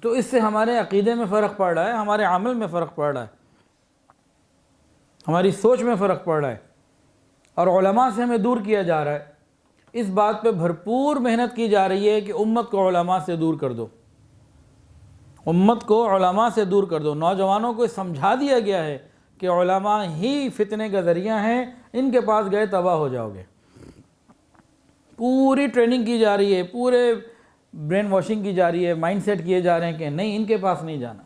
تو اس سے ہمارے عقیدے میں فرق پڑ رہا ہے، ہمارے عمل میں فرق پڑ رہا ہے، ہماری سوچ میں فرق پڑ رہا ہے، اور علماء سے ہمیں دور کیا جا رہا ہے۔ اس بات پہ بھرپور محنت کی جا رہی ہے کہ امت کو علماء سے دور کر دو، امت کو علماء سے دور کر دو۔ نوجوانوں کو سمجھا دیا گیا ہے کہ علماء ہی فتنے کا ذریعہ ہیں، ان کے پاس گئے تباہ ہو جاؤ گے۔ پوری ٹریننگ کی جا رہی ہے، پورے برین واشنگ کی جا رہی ہے، مائنڈ سیٹ کیے جا رہے ہیں کہ نہیں، ان کے پاس نہیں جانا۔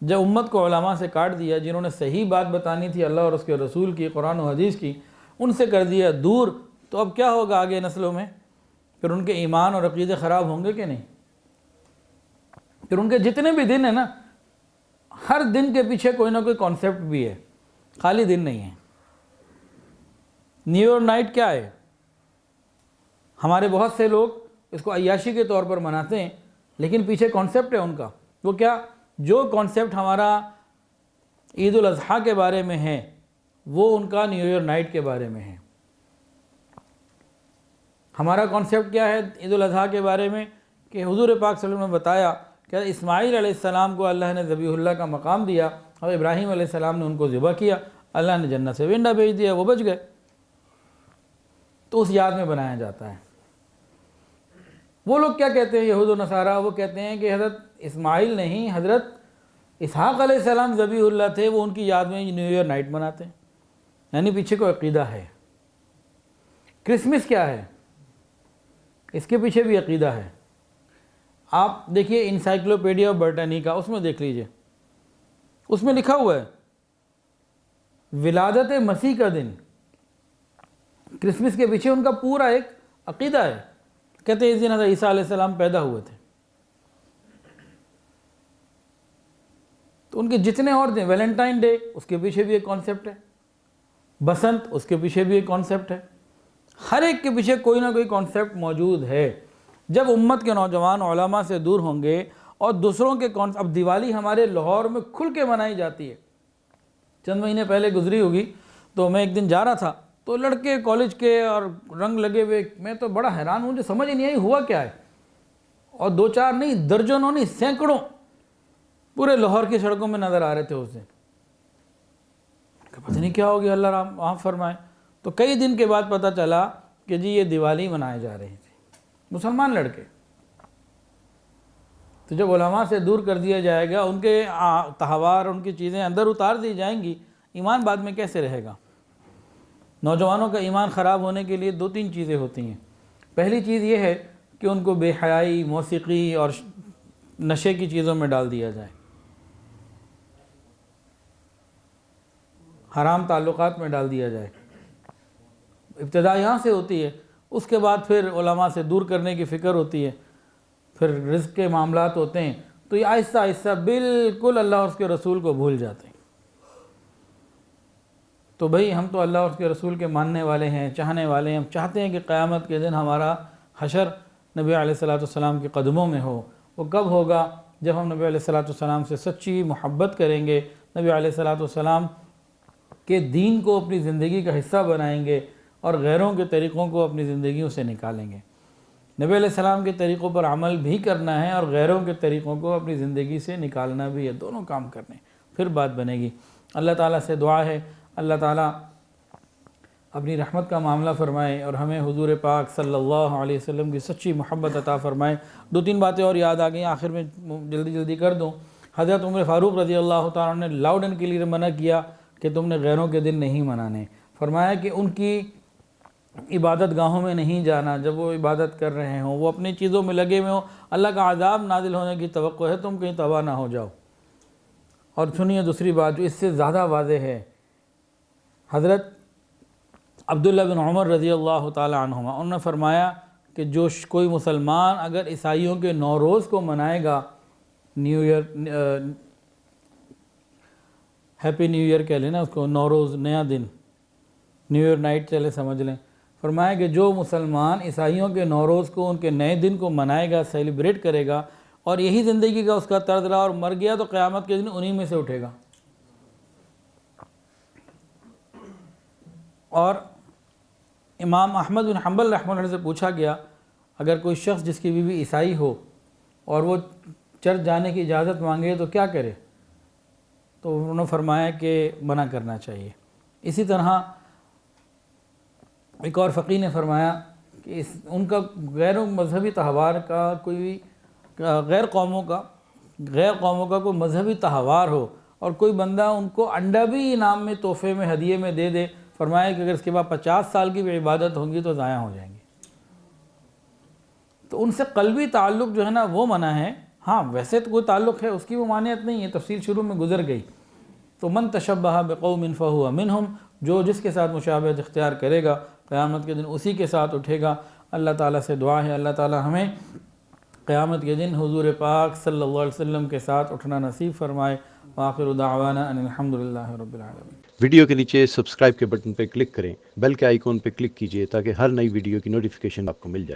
جب امت کو علماء سے کاٹ دیا، جنہوں نے صحیح بات بتانی تھی اللہ اور اس کے رسول کی، قرآن و حدیث کی، ان سے کر دیا دور، تو اب کیا ہوگا آگے نسلوں میں؟ پھر ان کے ایمان اور عقیدے خراب ہوں گے کہ نہیں؟ پھر ان کے جتنے بھی دن ہیں نا، ہر دن کے پیچھے کوئی نہ کوئی کانسیپٹ بھی ہے، خالی دن نہیں ہے۔ نیو ایئر نائٹ کیا ہے؟ ہمارے بہت سے لوگ اس کو عیاشی کے طور پر مناتے ہیں، لیکن پیچھے کانسیپٹ ہے ان کا۔ وہ کیا؟ جو کانسیپٹ ہمارا عید الاضحیٰ کے بارے میں ہے، وہ ان کا نیو ایئر نائٹ کے بارے میں ہے۔ ہمارا کانسیپٹ کیا ہے عید الاضحیٰ کے بارے میں؟ کہ حضور پاک صلی اللہ علیہ وسلم نے بتایا کہ اسماعیل علیہ السلام کو اللہ نے ذبیح اللہ کا مقام دیا، اور ابراہیم علیہ السلام نے ان کو ذبح کیا، اللہ نے جنت سے ونڈا بھیج دیا، وہ بچ گئے، تو اس یاد میں بنایا جاتا ہے۔ وہ لوگ کیا کہتے ہیں یہود و نصارہ؟ وہ کہتے ہیں کہ حضرت اسماعیل نہیں، حضرت اسحاق علیہ السلام ذبیح اللہ تھے، وہ ان کی یاد میں نیو ایئر نائٹ مناتے ہیں، یعنی پیچھے کوئی عقیدہ ہے۔ کرسمس کیا ہے؟ اس کے پیچھے بھی عقیدہ ہے۔ آپ دیکھیے انسائکلوپیڈیا برٹانیکا، اس میں دیکھ لیجئے، اس میں لکھا ہوا ہے ولادت مسیح کا دن۔ کرسمس کے پیچھے ان کا پورا ایک عقیدہ ہے، کہتے ہیں اس دن حضرت عیسیٰ علیہ السلام پیدا ہوئے تھے۔ تو ان کے جتنے اور دن، ویلنٹائن ڈے، اس کے پیچھے بھی ایک کانسیپٹ ہے، بسنت، اس کے پیچھے بھی ایک کانسیپٹ ہے۔ ہر ایک کے پیچھے کوئی نہ کوئی کانسیپٹ موجود ہے۔ جب امت کے نوجوان علماء سے دور ہوں گے اور دوسروں کے اب دیوالی ہمارے لاہور میں کھل کے منائی جاتی ہے، چند مہینے پہلے گزری ہوگی، تو میں ایک دن جا رہا تھا، تو لڑکے کالج کے اور رنگ لگے ہوئے، میں تو بڑا حیران ہوں، مجھے سمجھ ہی نہیں آئی ہوا کیا ہے۔ اور دو چار نہیں، درجنوں نہیں، سینکڑوں پورے لاہور کی سڑکوں میں نظر آ رہے تھے اس دن۔ پتہ نہیں کیا ہو گیا، اللہ رحم معاف فرمائے۔ تو کئی دن کے بعد پتہ چلا کہ جی یہ دیوالی منائے جا رہی تھی، مسلمان لڑکے۔ تو جب علماء سے دور کر دیا جائے گا، ان کے تہوار، ان کی چیزیں اندر اتار دی جائیں گی، ایمان بعد میں کیسے رہے گا؟ نوجوانوں کا ایمان خراب ہونے کے لیے دو تین چیزیں ہوتی ہیں۔ پہلی چیز یہ ہے کہ ان کو بے حیائی، موسیقی اور نشے کی چیزوں میں ڈال دیا جائے، حرام تعلقات میں ڈال دیا جائے۔ ابتدا یہاں سے ہوتی ہے، اس کے بعد پھر علماء سے دور کرنے کی فکر ہوتی ہے، پھر رزق کے معاملات ہوتے ہیں، تو یہ آہستہ آہستہ بالکل اللہ اور اس کے رسول کو بھول جاتے ہیں۔ تو بھئی ہم تو اللہ اور اس کے رسول کے ماننے والے ہیں، چاہنے والے ہیں، ہم چاہتے ہیں کہ قیامت کے دن ہمارا حشر نبی علیہ السلام کے قدموں میں ہو۔ وہ کب ہوگا؟ جب ہم نبی علیہ السلام سے سچی محبت کریں گے، نبی علیہ السلام کے دین کو اپنی زندگی کا حصہ بنائیں گے، اور غیروں کے طریقوں کو اپنی زندگیوں سے نکالیں گے۔ نبی علیہ السلام کے طریقوں پر عمل بھی کرنا ہے، اور غیروں کے طریقوں کو اپنی زندگی سے نکالنا بھی ہے، دونوں کام کرنے، پھر بات بنے گی۔ اللہ تعالیٰ سے دعا ہے اللہ تعالیٰ اپنی رحمت کا معاملہ فرمائے اور ہمیں حضور پاک صلی اللہ علیہ وسلم کی سچی محبت عطا فرمائے۔ دو تین باتیں اور یاد آ گئیں، آخر میں جلدی کر دوں۔ حضرت عمر فاروق رضی اللہ تعالیٰ نے لاؤڈ اینڈ کلیئر منع کیا کہ تم نے غیروں کے دن نہیں منانے۔ فرمایا کہ ان کی عبادت گاہوں میں نہیں جانا، جب وہ عبادت کر رہے ہوں، وہ اپنی چیزوں میں لگے ہوئے ہوں، اللہ کا عذاب نازل ہونے کی توقع ہے، تم کہیں تباہ نہ ہو جاؤ۔ اور سنیے دوسری بات جو اس سے زیادہ واضح ہے، حضرت عبداللہ بن عمر رضی اللہ تعالی عنہما، انہوں نے فرمایا کہ جو کوئی مسلمان اگر عیسائیوں کے نوروز کو منائے گا، new year, happy new year کہہ لیں نا اس کو، نوروز نیا دن، نیو ایئر نائٹ چلے سمجھ لیں، فرمایا کہ جو مسلمان عیسائیوں کے نوروز کو، ان کے نئے دن کو منائے گا، سیلیبریٹ کرے گا، اور یہی زندگی کا اس کا طرز رہا اور مر گیا، تو قیامت کے دن انہی میں سے اٹھے گا۔ اور امام احمد بن حنبل رحمہ اللہ سے پوچھا گیا اگر کوئی شخص جس کی بیوی عیسائی ہو اور وہ چرچ جانے کی اجازت مانگے تو کیا کرے؟ تو انہوں نے فرمایا کہ منع کرنا چاہیے۔ اسی طرح ایک اور فقیہ نے فرمایا کہ ان کا غیر مذہبی تہوار کا کوئی غیر قوموں کا کوئی مذہبی تہوار ہو اور کوئی بندہ ان کو انڈا بھی انعام میں، تحفے میں، ہدیے میں دے دے، فرمایا کہ اگر اس کے بعد 50 سال کی بھی عبادت ہوں گی تو ضائع ہو جائیں گی۔ تو ان سے قلبی تعلق جو ہے نا وہ منع ہے۔ ہاں ویسے تو کوئی تعلق ہے، اس کی وہ مانعت نہیں ہے، تفصیل شروع میں گزر گئی۔ تو من تشبہ بقوم فہو منہم، جو جس کے ساتھ مشابہت اختیار کرے گا قیامت کے دن اسی کے ساتھ اٹھے گا۔ اللہ تعالیٰ سے دعا ہے اللہ تعالیٰ ہمیں قیامت کے دن حضور پاک صلی اللہ علیہ وسلم کے ساتھ اٹھنا نصیب فرمائے۔ وآخر دعوانا ان الحمدللہ رب العالمین۔ ویڈیو کے نیچے سبسکرائب کے بٹن پہ کلک کریں، بیل کے آئیکن پہ کلک کیجئے تاکہ ہر نئی ویڈیو کی نوٹیفیکیشن آپ کو مل جائے۔